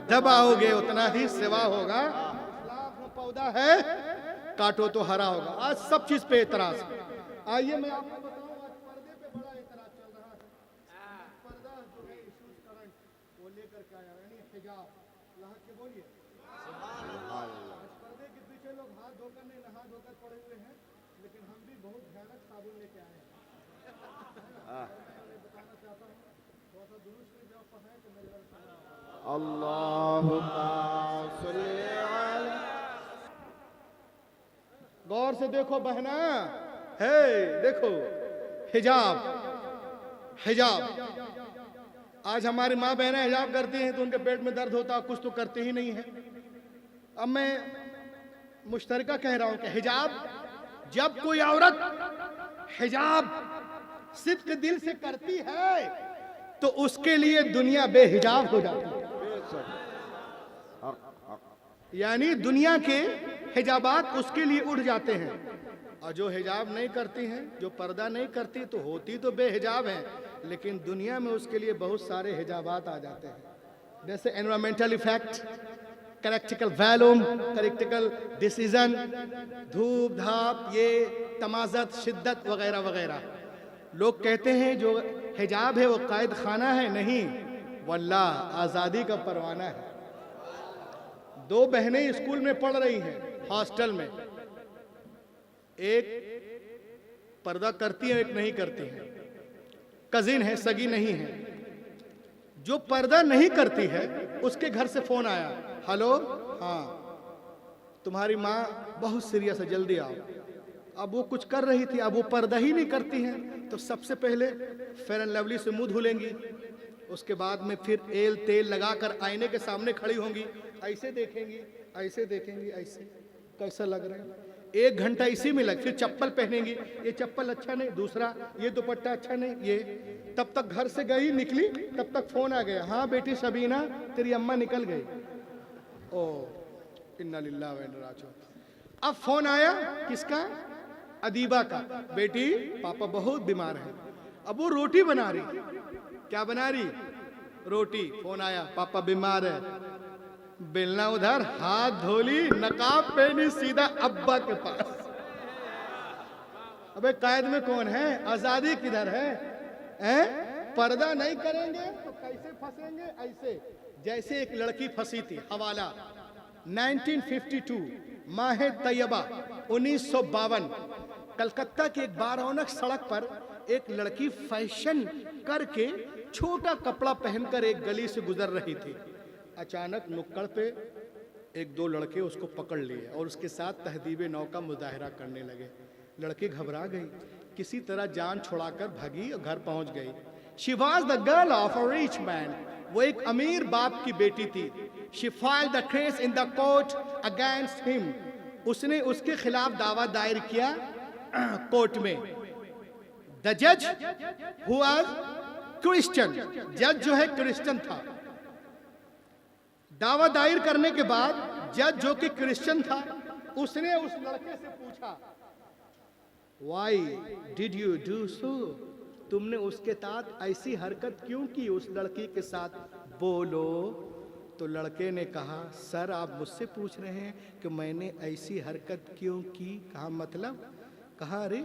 दबाओगे उतना ही सेवा होगा। इस्लाम वो पौधा है, काटो तो हरा होगा। आज सब चीज पे एतराज। आइए मैं आपको बताऊं, आज पर्दे पे बड़ा एतराज चल रहा है। पर्दा जो है इशूज करंट वो लेकर के आया, यानी हिजाब। लाहक के बोलिए, आज पर्दे के पीछे लोग हाथ धोकर नहीं, नहा धोकर पड़े हुए हैं, लेकिन हम भी बहुत भयानक साबुन लेके आए हैं। मैं बताना चाहता हूँ, थोड़ा सा दुरुस्त में जब पढ़ाएं तो मेरे घर अल्लाहुम्मा सल्ली अला। गौर से देखो बहना, है देखो हिजाब। हिजाब आज हमारी माँ बहनें हिजाब करती हैं तो उनके पेट में दर्द होता, कुछ तो करते ही नहीं है। अब मैं मुश्तरका कह रहा हूं कि हिजाब, जब कोई औरत हिजाब सिद्क दिल से करती है तो उसके लिए दुनिया बेहिजाब हो जाती है। यानी दुनिया के हिजाबात उसके लिए उड़ जाते हैं। और जो हिजाब नहीं करती हैं, जो पर्दा नहीं करती, तो होती तो बेहिजाब है, लेकिन दुनिया में उसके लिए बहुत सारे हिजाबात आ जाते हैं। जैसे एनवायरमेंटल इफेक्ट, करेक्टिकल वैल्यूम, करेक्टिकल डिसीजन, धूप धाप, ये तमाजत, शिद्दत वगैरह वगैरह। लोग कहते हैं जो हिजाब है वो कायद खाना है। नहीं, वल्लाह आज़ादी का परवाना है। 2 बहनें स्कूल में पढ़ रही हैं, हॉस्टल में। एक पर्दा करती है, एक नहीं करती है। कजिन है, सगी नहीं है। जो पर्दा नहीं करती है उसके घर से फोन आया, हेलो, हाँ तुम्हारी माँ बहुत सीरियस है, जल्दी आओ। अब वो कुछ कर रही थी, अब वो पर्दा ही नहीं करती हैं, तो सबसे पहले फेयर एंड लवली से मुंह धुलेंगी, उसके बाद में फिर तेल लगाकर आईने के सामने खड़ी होंगी, ऐसे देखेंगी, ऐसे देखेंगी, ऐसे कैसा लग रहा है। 1 घंटा इसी में लग, फिर चप्पल पहनेंगी, ये चप्पल अच्छा नहीं, दूसरा ये दुपट्टा अच्छा नहीं, ये। तब तक घर से गई, निकली, तब तक फोन आ गया, हाँ बेटी शबीना तेरी अम्मा निकल गई। ओ इन्ना लिल्लाहि व इन्ना राजिऊन। अब फोन आया किसका? अदीबा का, बेटी पापा बहुत बीमार है। अब वो रोटी बना रही, क्या बना रही? रोटी। फोन आया, पापा बीमार है। बेलना उधर, हाथ धोली, नकाब पहनी, सीधा अब्बा के पास। अबे कायद में कौन है? आजादी किधर है? पर्दा नहीं करेंगे तो कैसे फंसेंगे? ऐसे जैसे एक लड़की फंसी थी, हवाला 1952 माह तैयबा 1952, कलकत्ता की एक बारौनक सड़क पर एक लड़की फैशन करके छोटा कपड़ा पहनकर एक गली से गुजर रही थी। अचानक नुक्कड़ पे 1-2 लड़के उसको पकड़ लिए और उसके साथ तहदीब नौ का मुजाहरा करने लगे। लड़की घबरा गई, किसी तरह जान छुड़ाकर भागी और घर पहुंच गई। She was the girl of a rich man. वो एक अमीर बाप की बेटी थी। She filed the case in the court against him. उसने उसके खिलाफ दावा दायर किया कोर्ट में। The judge who was Christian, जज जो है क्रिश्चियन था। दावा दायर करने के बाद जज जो कि क्रिश्चियन था, उसने उस लड़के से पूछा, Why did you do so? तुमने उसके साथ ऐसी हरकत क्यों की? उस लड़की के साथ बोलो। तो लड़के ने कहा, सर आप मुझसे पूछ रहे हैं कि मैंने ऐसी हरकत क्यों की? कहा मतलब? कहा अरे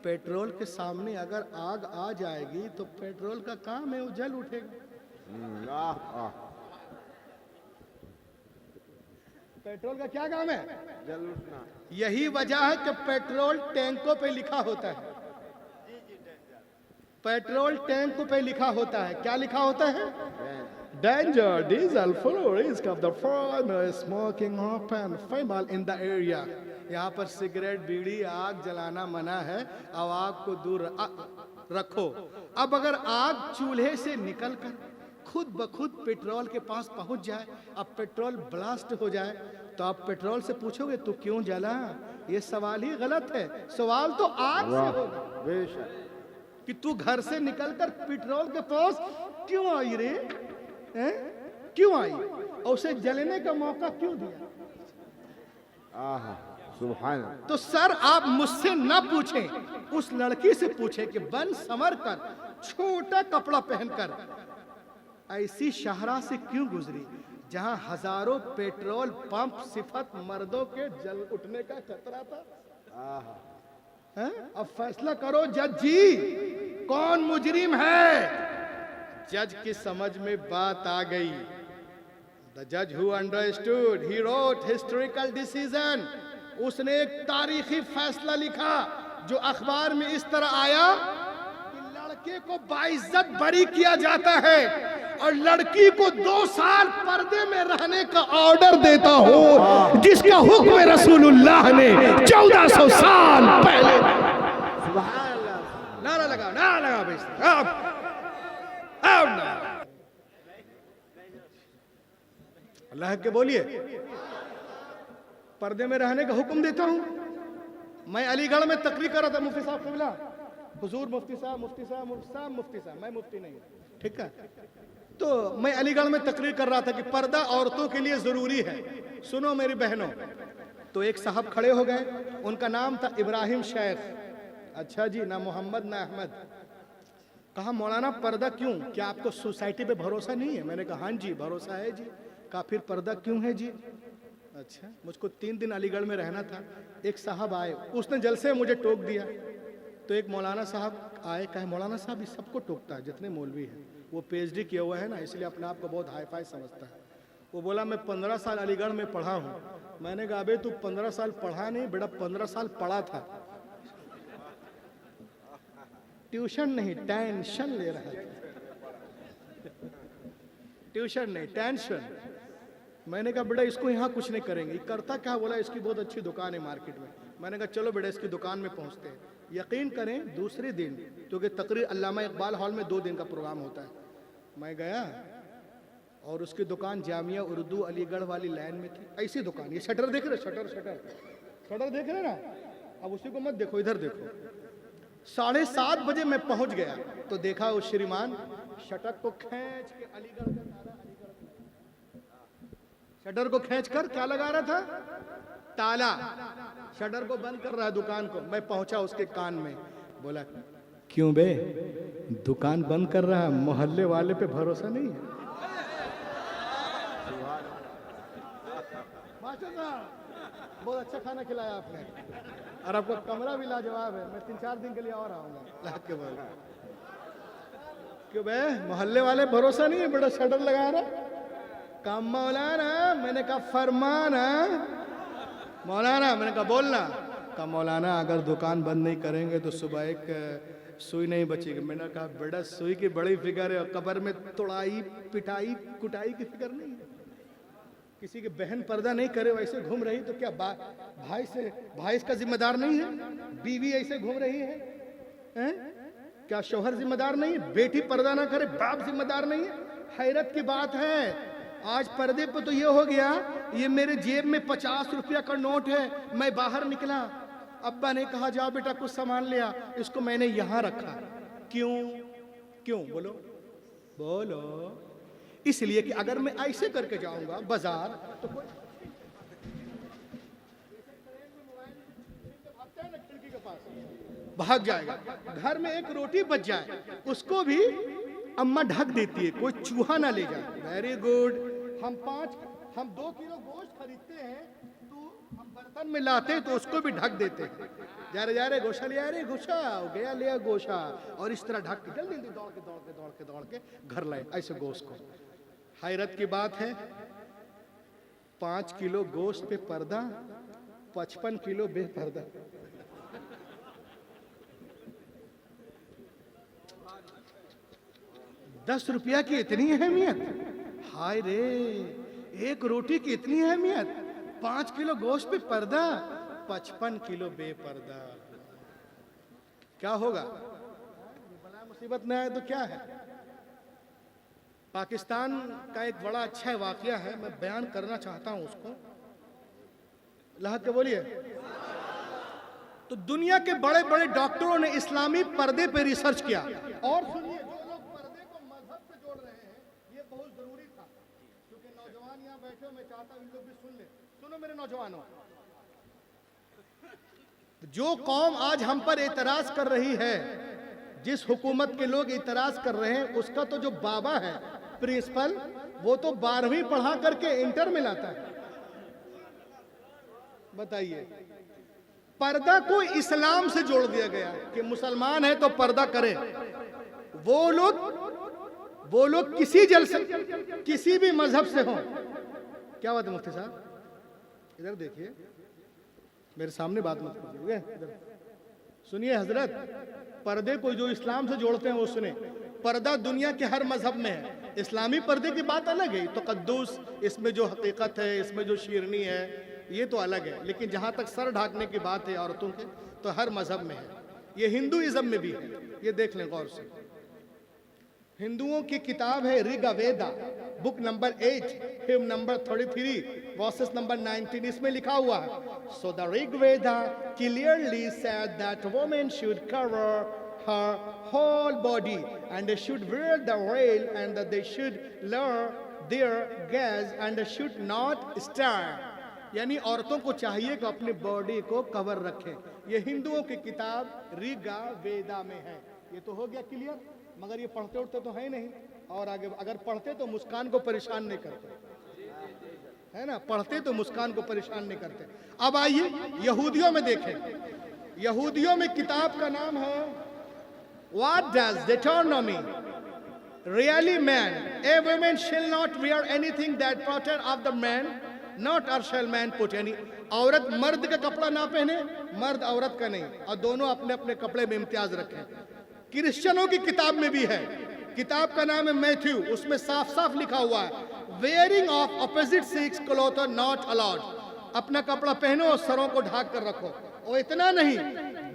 पेट्रोल के सामने अगर आग आ जाएगी तो पेट्रोल का काम है, वो जल उठेगा। पेट्रोल का क्या काम है? जल उठना। यही वजह है कि पेट्रोल टैंकों पे लिखा होता है। पेट्रोल टैंक पे लिखा होता है, क्या लिखा होता है? Danger diesel full risk of the former smoking open female in the area. यहाँ पर सिगरेट बीड़ी आग जलाना मना है, अब आग को दूर रखो। अब अगर आग चूल्हे से निकलकर खुद ब खुद पेट्रोल के पास पहुंच जाए, अब पेट्रोल ब्लास्ट हो जाए, तो आप पेट्रोल से पूछोगे तू क्यों जला? ये सवाल ही गलत है। सवाल तो आग से होगा बेशक कि तू घर से निकलकर पेट्रोल के पास क्यों आई रे? हैं? क्यों आई? और उसे जलने का मौका क्यों दिया? आहा सुभान अल्लाह। तो सर आप मुझसे ना पूछें, उस लड़की से पूछें कि बन संवर कर छोटा कपड़ा पहनकर ऐसी शाहरा से क्यों गुजरी जहां हजारों पेट्रोल पंप सिफत मर्दों के जल उठने का खतरा था। आहा हैं? अब फैसला करो जज जी, कौन मुजरिम है? जज की समझ में बात आ गई। द जज who understood he wrote historical decision. उसने एक तारीखी फैसला लिखा जो अखबार में इस तरह आया कि लड़के को बाइज्जत बरी किया जाता है और लड़की को 2 साल पर्दे में रहने का ऑर्डर देता हूं, जिसका हुक्म रसूलुल्लाह ने 1400 साल पहले। सुभान अल्लाह। नारा लगा भाई। अल्लाह के बोलिए, पर्दे में रहने का हुक्म देता हूं। मैं अलीगढ़ में तकरीर कर रहा था, मुफ्ती साहब किबला, हुजूर मुफ्ती साहब, मुफ्ती साहब, मुफ्ती साहब, मुफ्ती साहब, मैं मुफ्ती नहीं हूं, ठीक है। तो मैं अलीगढ़ में तकरीर कर रहा था कि पर्दा औरतों के लिए जरूरी है। सुनो मेरी बहनों, तो एक साहब खड़े हो गए, उनका नाम था इब्राहिम शेख। अच्छा जी, ना मोहम्मद ना अहमद। कहा मौलाना पर्दा क्यों? क्या आपको सोसाइटी पे भरोसा नहीं है? मैंने कहा हाँ जी भरोसा है जी। कहा फिर पर्दा क्यों है जी? अच्छा, मुझको 3 दिन अलीगढ़ में रहना था। एक साहब आए, उसने जलसे में मुझे टोक दिया। तो एक मौलाना साहब आए, कहे मौलाना साहब इस सबको टोकता है जितने मौलवी हैं। वो पीएचडी किया हुआ है ना, इसलिए अपने आप को बहुत हाई फाई समझता है। वो बोला मैं 15 साल अलीगढ़ में पढ़ा हूँ। मैंने कहा अबे तू 15 साल पढ़ा नहीं बेटा, 15 साल पढ़ा था। ट्यूशन नहीं, टेंशन ले रहा था। ट्यूशन नहीं, टेंशन। मैंने कहा बेटा इसको यहाँ कुछ नहीं करेंगे। करता क्या? बोला इसकी बहुत अच्छी दुकान है मार्केट में। मैंने कहा चलो बेटा इसकी दुकान में पहुँचते हैं। यकीन करें दूसरे दिन, क्योंकि तकरीर अल्लामा इकबाल हॉल में 2 दिन का प्रोग्राम होता है, मैं गया और उसकी दुकान जामिया उर्दू अलीगढ़ वाली लाइन में थी। ऐसी दुकान, ये शटर देख रहे, शटर देख रहे ना? अब उसी को मत देखो, इधर देखो। 7:30 बजे मैं पहुंच गया तो देखा वो श्रीमान शटर को खींच के अलीगढ़ का ताला, शटर को खींच कर क्या लगा रहा था? ताला। शटर को बंद कर रहा है दुकान को। मैं पहुंचा उसके कान में, बोला क्यों बे दुकान बंद कर रहा है? मोहल्ले वाले पे भरोसा नहीं है? बहुत अच्छा खाना खिलाया आपने और आपका कमरा भी लाजवाब है। मैं 3-4 दिन के लिए और आऊंगा। क्यों बे मोहल्ले वाले भरोसा नहीं है? बड़ा शटर लगा रहा। काम मौलाना, मैंने कहा फरमाना। मौलाना, मैंने कहा बोलना। कहा मौलाना अगर दुकान बंद नहीं करेंगे तो सुबह एक सुई नहीं बचेगी। मैंने कहा बेटा सुई की बड़ी फिक्र है, कब्र में तोड़ाई पिटाई कुटाई की फिक्र नहीं है। किसी की बहन पर्दा नहीं करे वैसे घूम रही तो क्या भाई इसका जिम्मेदार नहीं है? बीवी ऐसे घूम रही है, हैं? क्या शौहर जिम्मेदार नहीं है? बेटी पर्दा ना करे बाप जिम्मेदार नहीं है? हैरत की बात है। आज पर्दे पे तो ये हो गया, ये मेरे जेब में 50 रुपया का नोट है, मैं बाहर निकला, अब्बा ने कहा जाओ बेटा कुछ सामान लिया, इसको मैंने यहाँ रखा। क्यों? बोलो। इसलिए कि अगर मैं ऐसे करके जाऊंगा बाजार तो कोई खिड़की के पास भाग जाएगा। घर में एक रोटी बच जाए उसको भी अम्मा ढक देती है, कोई चूहा ना ले जाए। Very good. हम 2 किलो गोश्त खरीदते हैं तो हम बर्तन में लाते हैं तो उसको भी ढक देते हैं। जा रे गोशा लिया, रे गोशा हो गया, लिया गोशा, और इस तरह ढक के जल्दी दौड़ के घर लाए ऐसे गोश्त को। हैरत की बात है 5 किलो गोश्त पे पर्दा, 55 किलो बेपर्दा। ₹10 की इतनी अहमियत, हाय रे, एक रोटी की इतनी अहमियत, 5 किलो गोश्त पे पर्दा, 55 किलो बेपर्दा। क्या होगा? बला मुसीबत में आए तो क्या है? पाकिस्तान का एक बड़ा अच्छा वाकया है, मैं बयान करना चाहता हूं उसको। लहक के बोलिए। तो दुनिया के बड़े बड़े डॉक्टरों ने इस्लामी पर्दे पे रिसर्च किया। और सुनिए, जो लोग पर्दे को मजहब से जोड़ रहे हैं, ये बहुत जरूरी था, क्योंकि नौजवान यहाँ बैठे हो, मैं चाहता हूं इन लोग भी सुन ले। सुनो मेरे नौजवानों, जो कौम आज हम पर एतराज कर रही है, जिस हुकूमत के लोग एतराज कर रहे हैं, उसका तो जो बाबा है प्रिंसिपल, वो तो 12वीं पढ़ा करके इंटर में लाता है। बताइए, पर्दा को इस्लाम से जोड़ दिया गया कि मुसलमान है तो पर्दा करे। वो लोग किसी जलसे, किसी भी मजहब से हो। क्या बात है मुफ्ती साहब? इधर देखिए, मेरे सामने बात मत कीजिए, सुनिए हजरत। पर्दे को जो इस्लाम से जोड़ते हैं वो सुने। पर्दा दुनिया के हर मजहब में है, इस्लामी पर्दे की बात अलग है, तो कद्दूस, इसमें जो हकीकत है, इसमें जो शीरनी है, ये तो अलग है। लेकिन जहां तक सर ढाकने की बात है औरतों के, तो हर मजहब में है। ये हिंदुइज्म में भी है, ये देख लें गौर से। हिंदुओं की किताब है Rig Veda, book number 8, hymn number 33, verses number 19, इसमें लिखा हुआ है, so the Rig Veda clearly said that women should cover her whole body and they should wear the veil and that they should lower their gaze and they should not stare। यानी औरतों को चाहिए कि अपनी बॉडी को कवर रखें। ये हिंदुओं की किताब ऋगा वेदा में है। ये तो हो गया क्लियर, मगर ये पढ़ते उठते तो है नहीं। और आगे अगर पढ़ते तो मुस्कान को परेशान नहीं करते, है ना? पढ़ते तो मुस्कान को परेशान नहीं करते। अब आइए यहूदियों में देखें। यहूदियों में किताब का नाम है What does Deuteronomy really mean? A woman shall not wear anything that protect of the man, not or shall man put any। औरत मर्द का कपड़ा ना पहने, मर्द औरत का नहीं, और दोनों अपने अपने कपड़े में इम्तियाज रखें। क्रिश्चियनों की किताब में भी है, किताब का नाम है मैथ्यू, उसमें साफ साफ लिखा हुआ है, wearing of opposite sex cloth are not allowed. अपना कपड़ा पहनो और सरों को ढाक कर रखो। और इतना नहीं,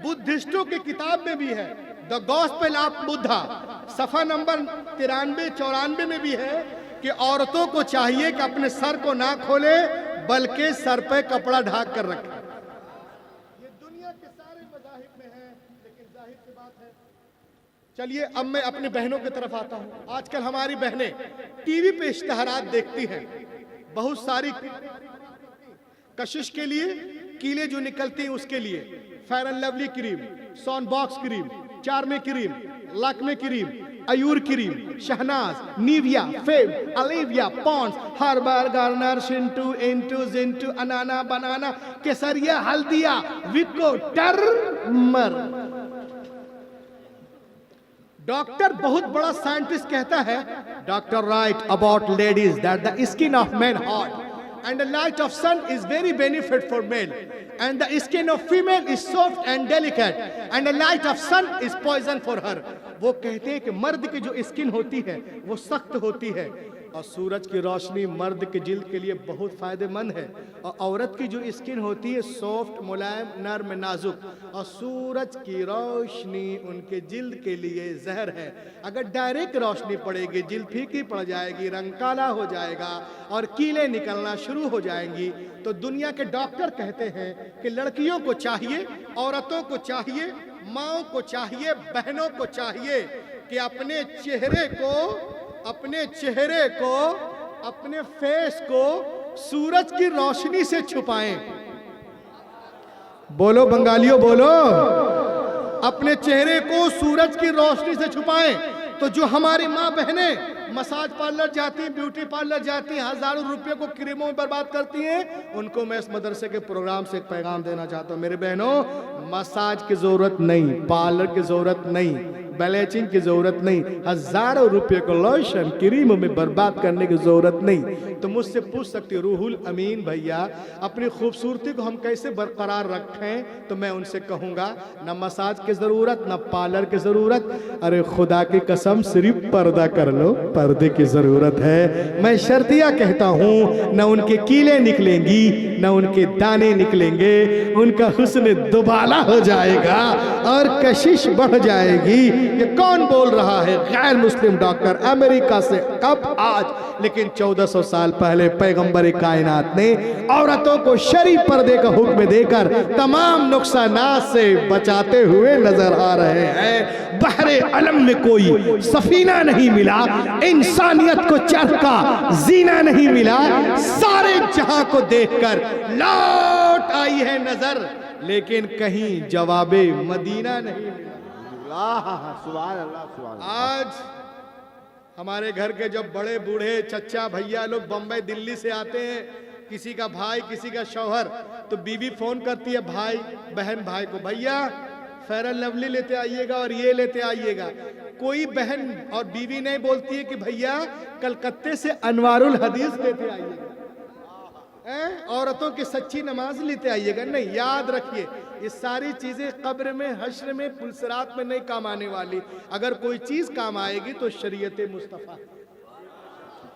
बुद्धिस्टों की किताब में भी है, द गॉस्पेल ऑफ बुद्धा, सफा नंबर 93-94 में भी है कि औरतों को चाहिए कि अपने सर को ना खोले, बल्कि सर पे कपड़ा ढाक कर रखें। ये दुनिया के सारे मज़ाहिब में है, लेकिन जाहिर सी बात है। चलिए अब मैं अपनी बहनों की तरफ आता हूं। आजकल हमारी बहनें टीवी पे इश्तहारात देखती हैं, बहुत सारी कशिश के लिए, कीले जो निकलती हैं उसके लिए, फेयर एंड लवली क्रीम, सॉन बॉक्स क्रीम, चार्मे cream, Lakme cream, Ayur cream, Shahnaz, Nivea, फेब, अलेविया, पॉन्ड्स, हर्बल, गार्नर, शिंटू, इंटू, जिंटू, अनाना, बनाना, केसरिया, हल्दिया, विको, टर्मर। डॉक्टर, बहुत बड़ा साइंटिस्ट कहता है, doctor write about ladies that the skin of man hot and the light of sun is very benefit for men and the skin of female is soft and delicate and the light of sun is poison for her। वो कहते हैं कि मर्द की जो skin होती है वो सख्त होती है, और सूरज की रोशनी मर्द के जिल्द के लिए बहुत फायदेमंद है, और औरत की जो स्किन होती है सॉफ्ट, मुलायम, नर्म, नाजुक, और सूरज की रोशनी उनके जिल्द के लिए जहर है। अगर डायरेक्ट रोशनी पड़ेगी, जिल्द फीकी पड़ जाएगी, रंग काला हो जाएगा और कीले निकलना शुरू हो जाएंगी। तो दुनिया के डॉक्टर कहते हैं कि लड़कियों को चाहिए, औरतों को चाहिए, माओ को चाहिए, बहनों को चाहिए कि अपने चेहरे को, अपने फेस को सूरज की रोशनी से छुपाएं। बोलो बंगालियों बोलो, अपने चेहरे को सूरज की रोशनी से छुपाएं। तो जो हमारी माँ बहनें मसाज पार्लर जाती, ब्यूटी पार्लर जाती, हजारों रुपए को क्रीमों में बर्बाद करती हैं, उनको मैं इस मदरसे के प्रोग्राम से एक पैगाम देना चाहता हूँ। मेरे बहनों, मसाज की जरूरत नहीं, पार्लर की जरूरत नहीं, ब्लीचिंग की जरूरत नहीं, हजारों रुपए को लोशन क्रीम में बर्बाद करने की जरूरत नहीं। तो मुझसे पूछ सकती हो रूहुल अमीन भैया अपनी खूबसूरती को हम कैसे बरकरार रखें, तो मैं उनसे कहूंगा न मसाज की जरूरत न पार्लर की जरूरत, अरे खुदा की कसम सिर्फ पर्दा कर लो, पर्दे की जरूरत है। मैं शर्तिया कहता हूं न उनके कीले निकलेंगी न उनके दाने निकलेंगे, उनका हुस्न दुबाला हो जाएगा और कशिश बढ़ जाएगी। ये कौन बोल रहा है? गैर मुस्लिम डॉक्टर अमेरिका से। कब? आज। लेकिन 1400 साल पहले पैगंबर कायनात ने औरतों को शरी पर्दे का हुक्म देकर तमाम नुकसानात से बचाते हुए नजर आ रहे हैं। बहरे अलम में कोई सफीना नहीं मिला, इंसानियत को चरका जीना नहीं मिला, सारे जहां को देखकर लौट आई है नजर, लेकिन कहीं जवाबे मदीना नहीं मिला। सुभान अल्लाह, सुभान अल्लाह। आज हमारे घर के जब बड़े बूढ़े चचा भैया लोग बम्बई दिल्ली से आते हैं, किसी का भाई किसी का शौहर, तो बीवी फोन करती है भाई बहन भाई को, भैया फेयर एंड लवली लेते आइएगा और ये लेते आइएगा। कोई बहन और बीवी नहीं बोलती है कि भैया कलकत्ते से अनवारुल हदीस लेते आइएगा, औरतों की सच्ची नमाज लेते आइएगा। नहीं, याद रखिए ये सारी चीजें कब्र में, हश्र में, पुलसरात में नहीं काम आने वाली। अगर कोई चीज काम आएगी तो शरीयत मुस्तफा।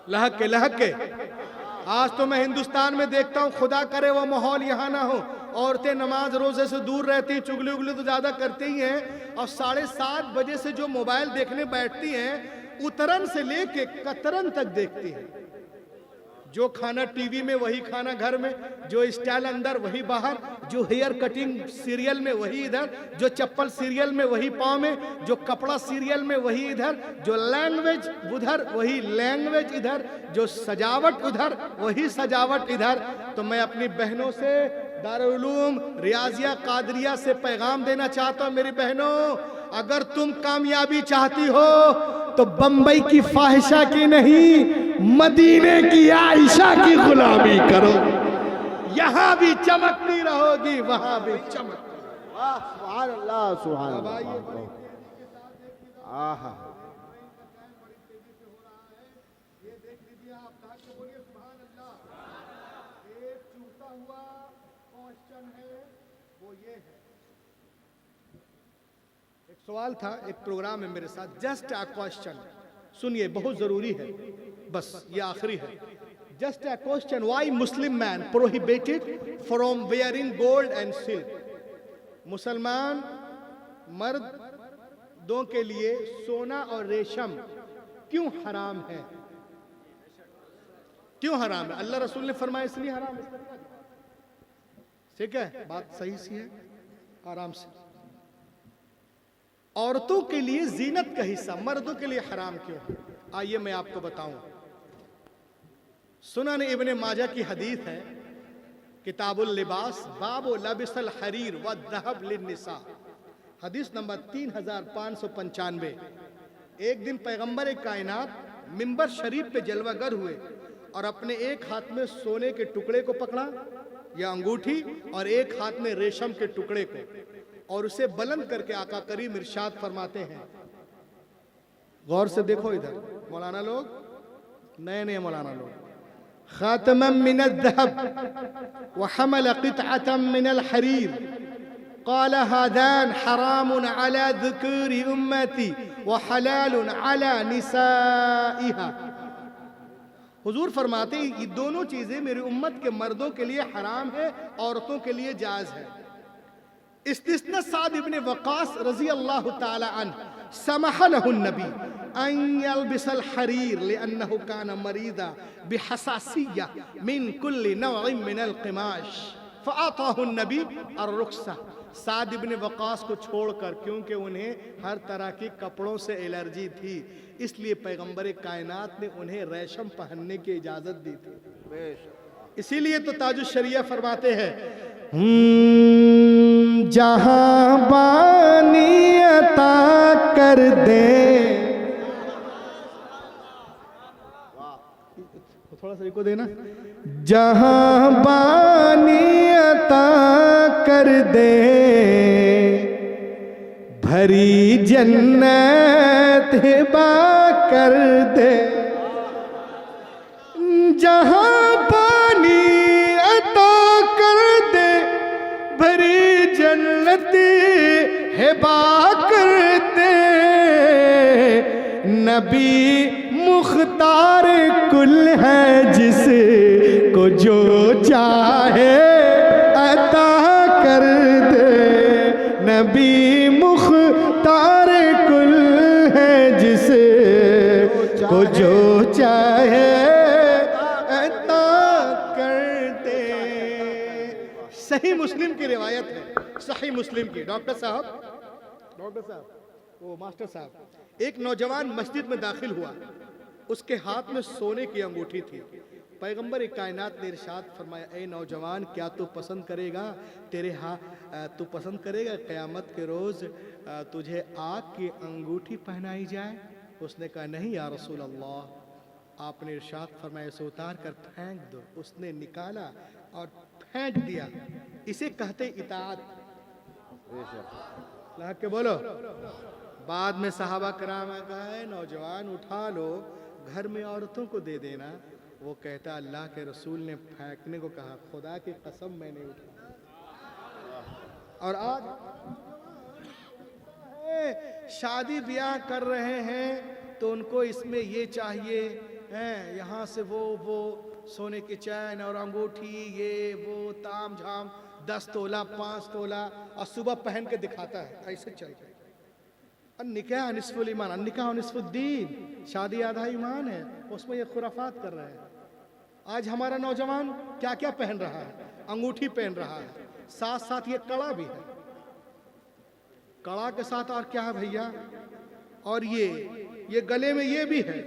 लहक के आज तो मैं हिंदुस्तान में देखता हूँ, खुदा करे वो माहौल यहाँ ना हो, औरतें नमाज रोजे से दूर रहती, चुगली उगली तो ज्यादा करती ही हैं, और 7:30 बजे से जो मोबाइल देखने बैठती हैं, उतरन से लेके कतरन तक देखती हैं। जो खाना टीवी में वही खाना घर में, जो स्टाइल अंदर वही बाहर, जो हेयर कटिंग सीरियल में वही इधर, जो चप्पल सीरियल में वही पाँव में, जो कपड़ा सीरियल में वही इधर, जो लैंग्वेज उधर वही लैंग्वेज इधर, जो सजावट उधर वही सजावट इधर। तो मैं अपनी बहनों से, दारुल उलूम रियाजिया कादरिया से पैगाम देना चाहता हूँ, मेरी बहनों अगर तुम कामयाबी चाहती हो तो बंबई की फाहिशा की नहीं, मदीने की आयशा की गुलामी करो। यहां भी चमकती रहोगी, वहां भी चमकती। वाह, सुभान अल्लाह, सुभान अल्लाह। आहा, सवाल था, एक प्रोग्राम है मेरे साथ, जस्ट अ क्वेश्चन, सुनिए बहुत जरूरी है, बस ये आखिरी है। Just a question, why Muslim man prohibited from wearing gold and silk? मुसलमान मर्दों के लिए सोना और रेशम क्यों हराम है? क्यों हराम है? अल्लाह रसूल ने फरमाया इसलिए हराम है। ठीक है, बात सही सी है, आराम से। औरतों के लिए जीनत का हिस्सा, मर्दों के लिए हराम क्यों है? आइए मैं आपको बताऊं। सुनन इब्ने माजा की हदीस है, किताबुल लिबास, बाबो लबिसल हरीर व दहब लिन्निसा, हदीस नंबर 3595। एक दिन पैगंबर कायनात मिंबर शरीफ पे जलवागर हुए और अपने एक हाथ में सोने के टुकड़े को पकड़ा या अंगूठी, और एक हाथ में रेशम के टुकड़े को, और उसे बुलंद करके आका करीम इरशाद फरमाते हैं, गौर से देखो इधर मौलाना लोग, नए नए मौलाना लोग, खातमम मिनल ज़हब व हमल क़ितअतम मिनल हरीर क़ाल हादान हरामुन अला ज़ुकूरी उम्मती व हलालुन अला निसाइहा। हुजूर फरमाते हैं ये दोनों चीजें मेरी उम्मत के मर्दों के लिए हराम है, औरतों के लिए जायज है। इस्तिस्ना साद इब्ने वक़ास रज़ी अल्लाह ताला अन्हु समह लहु नबी अन यल्बिसल हरीर लिअन्नहु काना मरीदा बिहसासिय्या मिन कुल्ली नौइन मिनल क़िमाश फ़अताहु नबी अर्रुख़्सा। साद इब्ने वक़ास को छोड़कर, क्योंकि उन्हें हर तरह की कपड़ों से एलर्जी थी, इसलिए पैगंबर कायनात ने उन्हें रेशम पहनने की इजाज़त दी थी। इसीलिए तो ताजुश शरिया फरमाते हैं, जहां बानी अता कर दे, थोड़ा सा इको देना, जहां बानी अता कर दे भरी जन्नत हिबा कर दे, जहां पानी अता कर दे, भरी जन्नत हिबा कर दे। नबी मुख्तार कुल है, जिसको जो चाहे अता कर दे। नबी मुख्तार कुल है, जिसको जो चाहे अता कर दे। सही मुस्लिम की रिवायत है, सही मुस्लिम की। डॉक्टर साहब वो मास्टर साहब, एक नौजवान मस्जिद में दाखिल हुआ, उसके हाथ में सोने की अंगूठी थी। पैगंबर कायनात ने इरशाद फरमाया, ए नौजवान, क्या तू पसंद करेगा तू पसंद करेगा क़यामत के रोज़ तुझे आग की अंगूठी पहनाई जाए? उसने कहा, नहीं या रसूल अल्लाह। आपने इरशाद फरमाया, इसे उतार कर फेंक दो। उसने निकाला और फेंक दिया। इसे कहते इताअत। लग के बोलो। बाद में सहाबा कराम ने कहा, है नौजवान, उठा लो, घर में औरतों को दे देना। वो कहता, अल्लाह के रसूल ने फेंकने को कहा, खुदा की कसम मैंने उठाया। और आज शादी ब्याह कर रहे हैं तो उनको इसमें ये चाहिए है, यहाँ से वो सोने की चैन और अंगूठी, ये वो ताम झाम, 10 तोला 5 तोला, और सुबह पहन के दिखाता है। ऐसे चल रहे निकाह निस्फुल ईमान, निकाह निस्फुद्दीन। शादी आधा ईमान है, उसमें ये खुराफात कर रहे हैं। आज हमारा नौजवान क्या क्या पहन रहा है? अंगूठी पहन रहा है, साथ साथ ये कड़ा भी है। कड़ा के साथ और क्या है भैया? और ये गले में ये भी है,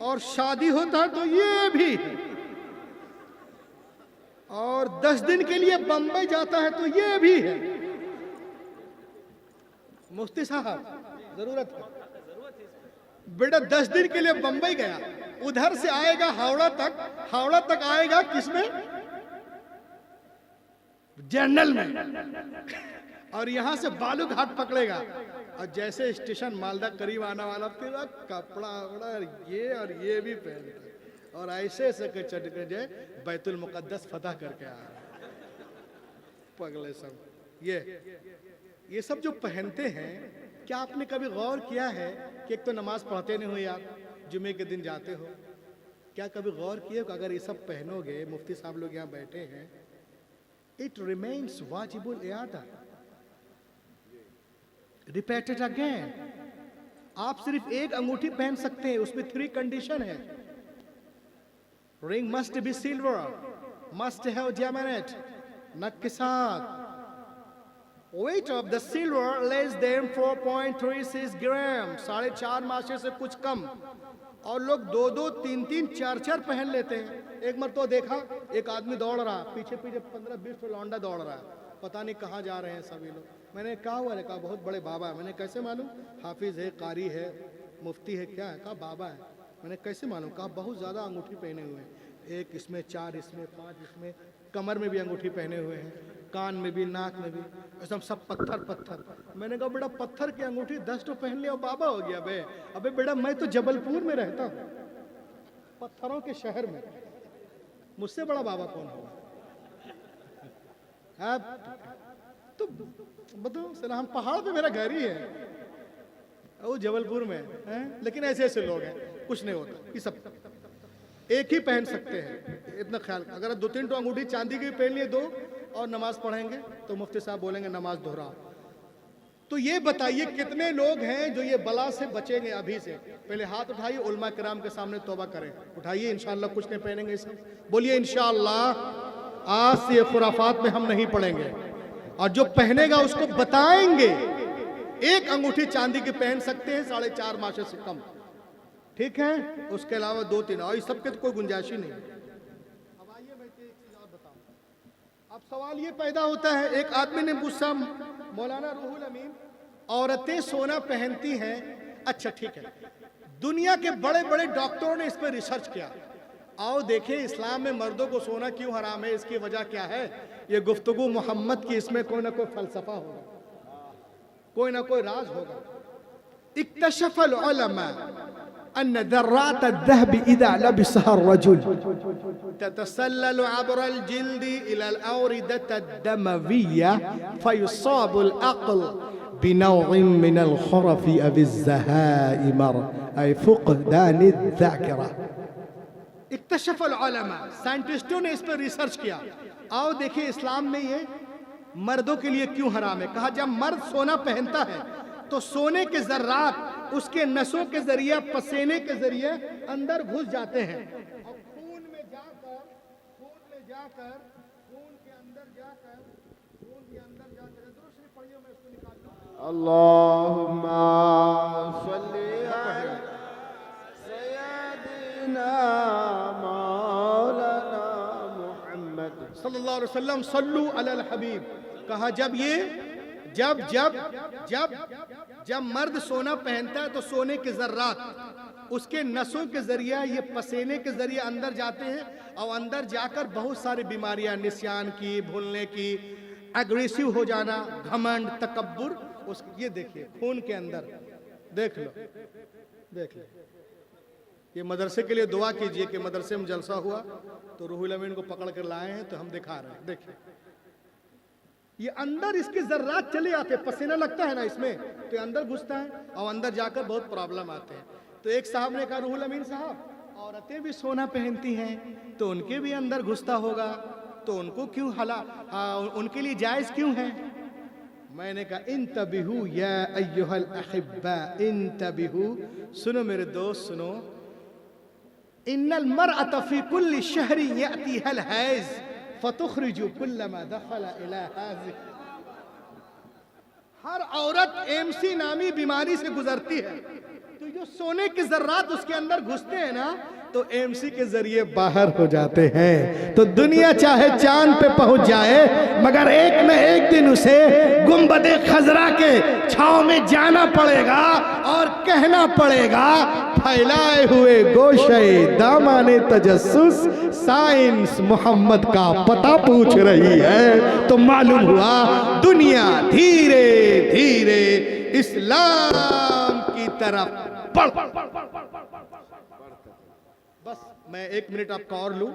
और शादी होता है तो ये भी है, और 10 दिन के लिए बंबई जाता है तो ये भी है। मुफ्ती साहब, जरूरत है बेटा, 10 दिन के लिए बंबई गया, उधर से आएगा हावड़ा तक आएगा किसमें? जनरल में, और यहां से बालू घाट पकड़ेगा, और जैसे स्टेशन मालदा करीब आने वाला, फिर कपड़ा ये और ये भी पहनता, और ऐसे चढ़ के जाए बैतुल मुकद्दस फतह करके आ पगले सब। ये सब जो पहनते हैं, क्या आपने कभी गौर किया है कि एक तो नमाज पढ़ते नहीं हुए आप, जुमे के दिन जाते हो, क्या कभी गौर किए कि अगर ये सब पहनोगे, मुफ्ती साहब लोग यहाँ बैठे हैं, इट रिमेन्स वाजिबुल इयादा, रिपीटेड अगेन। आप सिर्फ एक अंगूठी पहन सकते हैं, उसमें 3 कंडीशन है। Ring must be silver, must have diamond, नक के साथ। Weight of the silver less than 4.36 ग्राम, 4.5 मासे से कुछ कम। और लोग 2-2, 3-3, 4-4 पहन लेते हैं। एक मरतबा देखा, एक आदमी दौड़ रहा, पीछे 15-20 लौंडा दौड़ रहा है, पता नहीं कहाँ जा रहे हैं सभी लोग। मैंने कहा हुआ है, कहा बहुत बड़े बाबा है। मैंने कैसे मालूम? हाफिज है, कारी है, मुफ्ती है, क्या है? कहा बाबा है। मैंने कैसे मालूम? कहा बहुत ज़्यादा अंगूठी पहने हुए हैं, 1 इसमें, 4 इसमें, 5 इसमें, कमर में भी अंगूठी पहने हुए हैं, कान में भी, नाक में भी, ऐसा सब पत्थर। मैंने कहा बेटा, पत्थर की अंगूठी 10 तो पहन लिया, बाबा हो गया बे। अबे बेटा, मैं तो जबलपुर में रहता हूँ, पत्थरों के शहर में, मुझसे बड़ा बाबा कौन होगा? तो बताओ सर, हम पहाड़ पे, मेरा घर ही है, वो जबलपुर में है। लेकिन ऐसे लोग हैं, कुछ नहीं होता। ये सब एक ही पहन सकते हैं, इतना ख्याल। अगर 2-3 तो अंगूठी चांदी की पहन लिए 2 और नमाज पढ़ेंगे तो मुफ्ती साहब बोलेंगे नमाज दोहराओ। तो ये बताइए कितने लोग हैं जो ये बला से बचेंगे अभी से? पहले हाथ उठाइए, उलमा किराम के सामने तौबा करें। उठाइए, इंशाअल्लाह कुछ नहीं पहनेंगे इस। बोलिए इंशाअल्लाह आज से ये खुराफात में हम नहीं पड़ेंगे, और जो पहनेगा उसको बताएंगे एक अंगूठी चांदी की पहन सकते हैं 4.5 मासे से कम, ठीक है? उसके अलावा 2-3 और इस सब के तो कोई गुंजाइश ही नहीं। अब आइए मैं एक चीज और बताऊं। अब सवाल ये पैदा होता है, एक आदमी ने मुझसे, मौलाना रूहुल अमीन, औरतें सोना पहनती हैं, अच्छा ठीक है, दुनिया के बड़े बड़े डॉक्टरों ने इस पर रिसर्च किया। आओ देखें इस्लाम में मर्दों को सोना क्यों हराम है, इसकी वजह क्या है। ये गुफ्तगू मोहम्मद की, इसमें कोई ना कोई फलसफा होगा। कोई ना कोई राज होगा। इक्तशफल उलमा अन्न दर्रात अद-दहब इज़ा लबिसहा ar-रजुल ततसल्ललु अब्र al-जिल्दी इला al-awridati ad-दमविय्या फयुसाबु al-अक़्ल बिनौइन मिन al-खुरफ़ि अव az-ज़हाइमर ऐ फ़ुक़दान अज़-ज़ाकिरा। इक्तशफल उलमा, साइंटिस्टों ने इस पर रिसर्च किया। आओ देखिए इस्लाम में ये मर्दों के लिए क्यों हराम है। कहा जब मर्द सोना पहनता है तो सोने के जर्रात उसके नसों के जरिए, पसीने के जरिए अंदर घुस जाते हैं और खून के अंदर जाकर दूसरी पढ़ियों में इसको निकालना। अल्लाहुम्मा सल्ली अला सय्यदिना मौलाना मुहम्मद सल्लल्लाहु अलैहि वसल्लम सल्लू अलल हबीब। कहा जब मर्द सोना पहनता है तो सोने के जर्रात उसके नसों के जरिए, ये पसीने के जरिए अंदर जाते हैं और अंदर जाकर बहुत सारी बीमारियां, निस्यान की, भूलने की, एग्रेसिव हो जाना, घमंड, तकब्बुर, उस ये देखिए खून के अंदर देख लो। ये मदरसे के लिए दुआ कीजिए कि मदरसे में जलसा हुआ तो रूहुल अमीन को पकड़ कर लाए हैं तो हम दिखा रहे हैं। देखिए ये अंदर इसके जर्रात चले आते, पसीना लगता है ना इसमें तो अंदर घुसता है और अंदर जाकर बहुत प्रॉब्लम आते हैं। तो एक साहब ने कहा रूहुल अमीन साहब औरतें भी सोना पहनती हैं तो उनके भी अंदर घुसता होगा तो उनको क्यों उनके लिए जायज क्यों है। मैंने कहा इंतबिहू या अय्युहल अहिब्बा इंतबिहू, सुनो मेरे दोस्त सुनो, इन्नल मरअत फी कुल्ली शहरी यअतीहल हैज फतुखरिजु कुल्लमा दखला इला हाज़िह। हर औरत एमसी नामी बीमारी से गुजरती है तो जो सोने के जर्रात उसके अंदर घुसते हैं ना तो एमसी के जरिए बाहर हो जाते हैं। तो दुनिया चाहे चांद पे पहुंच जाए मगर एक न एक दिन उसे गुंबदे खजरा के छांव में जाना पड़ेगा और कहना पड़ेगा फैलाए हुए गोशे दामाने तजस्सुस साइंस मोहम्मद का पता पूछ रही है। तो मालूम हुआ दुनिया धीरे धीरे इस्लाम की तरफ बस मैं 1 मिनट आपका और लूं।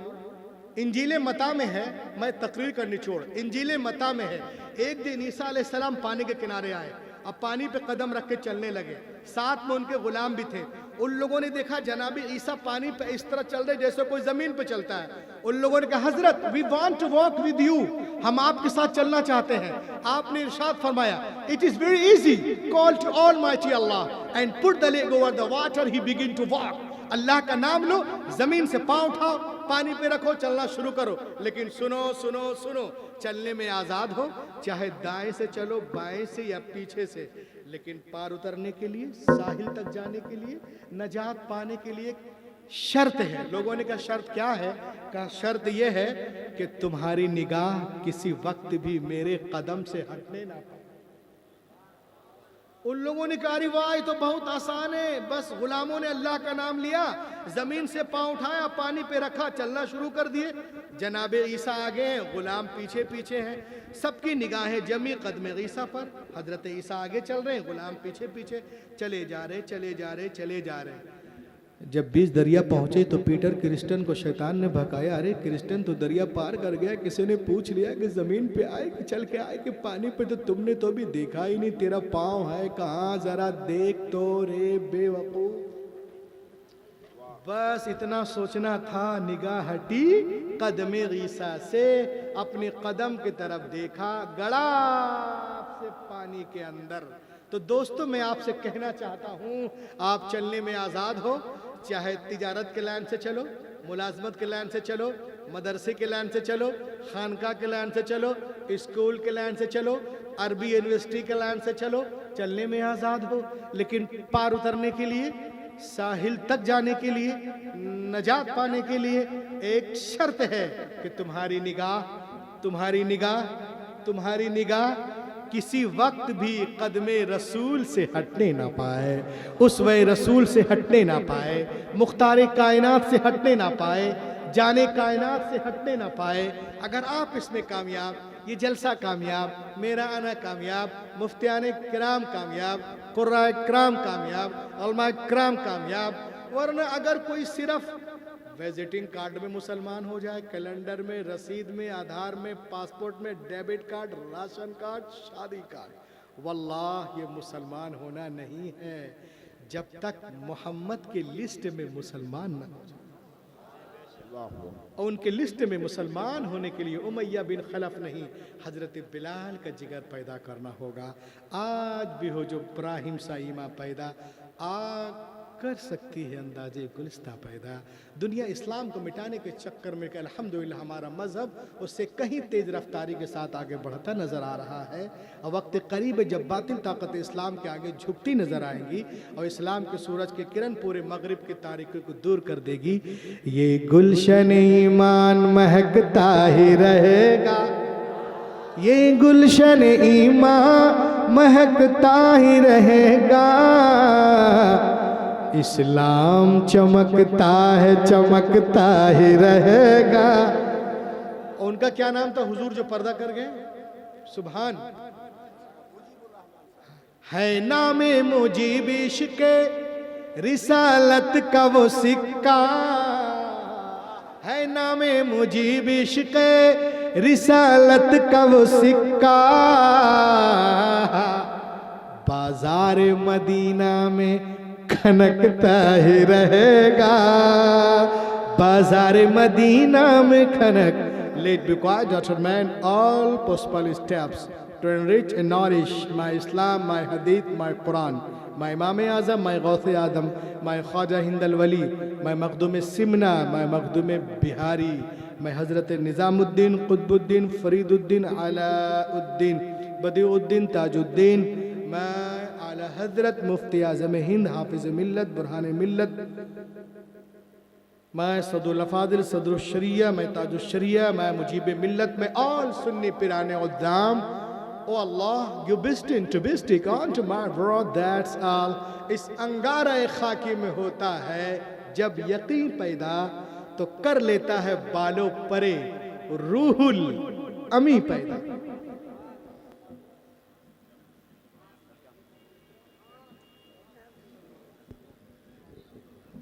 इंजीले मता में है, मैं तकरीर का निचोड़, इंजीले मता में है, एक दिन ईसा अलैहिस्सलाम पानी के किनारे आए, अब पानी पे कदम रख के चलने लगे, साथ में उनके गुलाम भी थे। उन लोगों ने देखा जनाबी ईसा पानी पे इस तरह चल रहे जैसे कोई जमीन पे चलता है। उन लोगों ने कहा हजरत we want to walk with you, हम आपके साथ चलना चाहते हैं। आपने इरशाद फरमाया it is very easy, call to almighty Allah and put the leg over the water, he begin to walk. अल्लाह का नाम लो, जमीन से पांव उठाओ, पानी पे रखो, चलना शुरू करो। लेकिन सुनो सुनो सुनो, चलने में आजाद हो, चाहे दाएं से चलो, बाएं से या पीछे से, लेकिन पार उतरने के लिए, साहिल तक जाने के लिए, नजात पाने के लिए शर्त है। लोगों ने कहा शर्त क्या है? कहा शर्त यह है कि तुम्हारी निगाह किसी वक्त भी मेरे कदम से हटने ना पाए। उन लोगों ने कहा अरे वाह ये तो बहुत आसान है, बस गुलामों ने अल्लाह का नाम लिया, जमीन से पांव उठाया, पानी पे रखा, चलना शुरू कर दिए। जनाबे ईसा आगे हैं, गुलाम पीछे पीछे हैं, सबकी निगाहें जमी कदम ईसा पर। हजरत ईसा आगे चल रहे हैं, गुलाम पीछे पीछे चले जा रहे चले जा रहे चले जा रहे। जब बीच दरिया पहुंचे तो पीटर क्रिस्टन को शैतान ने भकाया, अरे क्रिस्टन तो दरिया पार कर गया, किसी ने पूछ लिया कि जमीन पे आए कि चल के आए कि पानी पे, तो तुमने तो भी देखा ही नहीं, तेरा पाँव है कहाँ, जरा देख तो रे बेवकूफ। बस इतना सोचना था, निगाह हटी कदमे ईसा से, अपने कदम की तरफ देखा, गड़ा से पानी के अंदर। तो दोस्तों मैं आपसे कहना चाहता हूँ, आप चलने में आज़ाद हो, चाहे तिजारत के लाइन से चलो, मुलाजमत के लाइन से चलो, मदरसे के लाइन से चलो, खानका के लाइन से चलो, स्कूल के लाइन से चलो, अरबी यूनिवर्सिटी के लाइन से चलो, चलने में आज़ाद हो। लेकिन पार उतरने के लिए, साहिल तक जाने के लिए, नजात पाने के लिए एक शर्त है कि तुम्हारी निगाह किसी वक्त भी कदमे रसूल से हटने ना पाए, उसवे रसूल से हटने ना पाए, मुख्तार कायनात से हटने ना पाए, जाने कायनात से हटने ना पाए। अगर आप इसमें कामयाब, ये जलसा कामयाब, मेरा आना कामयाब, मुफ्तियान किराम कामयाब, कुर्रा किराम कामयाब, उलमा किराम कामयाब। वरना अगर कोई सिर्फ विजिटिंग कार्ड में मुसलमान हो जाए, कैलेंडर में, रसीद में, आधार में, पासपोर्ट में, डेबिट कार्ड, राशन कार्ड, शादी कार्ड, वल्लाह ये मुसलमान होना नहीं है जब तक मोहम्मद की लिस्ट में मुसलमान न हो जाए। और उनके लिस्ट में मुसलमान होने के लिए उमैया बिन खलफ नहीं, हजरत बिलाल का जिगर पैदा करना होगा। आज भी हो जो इब्राहिम सा ईमा पैदा आ कर सकती है अंदाजे गुलिस्ता पैदा। दुनिया इस्लाम को मिटाने के चक्कर में कि अल्हम्दुलिल्लाह हमारा मजहब उससे कहीं तेज रफ्तारी के साथ आगे बढ़ता नजर आ रहा है। और वक्त करीब है जब बातिल ताकत इस्लाम के आगे झुकती नजर आएंगी और इस्लाम के सूरज की किरण पूरे मगरिब की तारीकी को दूर कर देगी। ये गुलशन ईमान महकता ही रहेगा, ये गुलशन ईमान महकता ही रहेगा, इस्लाम चमकता है चमकता ही रहेगा। उनका क्या नाम था हुजूर जो पर्दा कर गए? सुभान। है नामे मुजीब इश्क़े रिसालत का वो सिक्का, है नामे मुजीब इश्क़े रिसालत का वो सिक्का, बाजार मदीना में खनकता ही रहेगा, बाजार मदीना में खनक। Let be quiet, Dr. Man, all possible steps to enrich and nourish my Islam, my Hadith, my Quran, my Imam Azam, my Gauth Adam, my Khwaja Hind al-Wali, my Makhdum Simna, my Makhdum Bihari, my Hazrat Nizamuddin, Qutbuddin, Fariduddin, Alauddin, Badiuddin, Tajuddin, मैं आला हजरत मुफ्ती आज़म हिंद हाफिज मिल्लत बुरहान मिल्लत, मैं सदुल अफादिल सदरुल शरिया, मैं ताजुल शरिया, मैं मुजीब मिल्लत, मैं all सुन्नी पिराने उद्दाम। Oh Allah, you बिस्टिन टू बिस्टिक on to my broad, that's all. इस अंगारा खाकी में होता है जब यकीन पैदा तो कर लेता है बालों परे रूहुल अमी पैदा।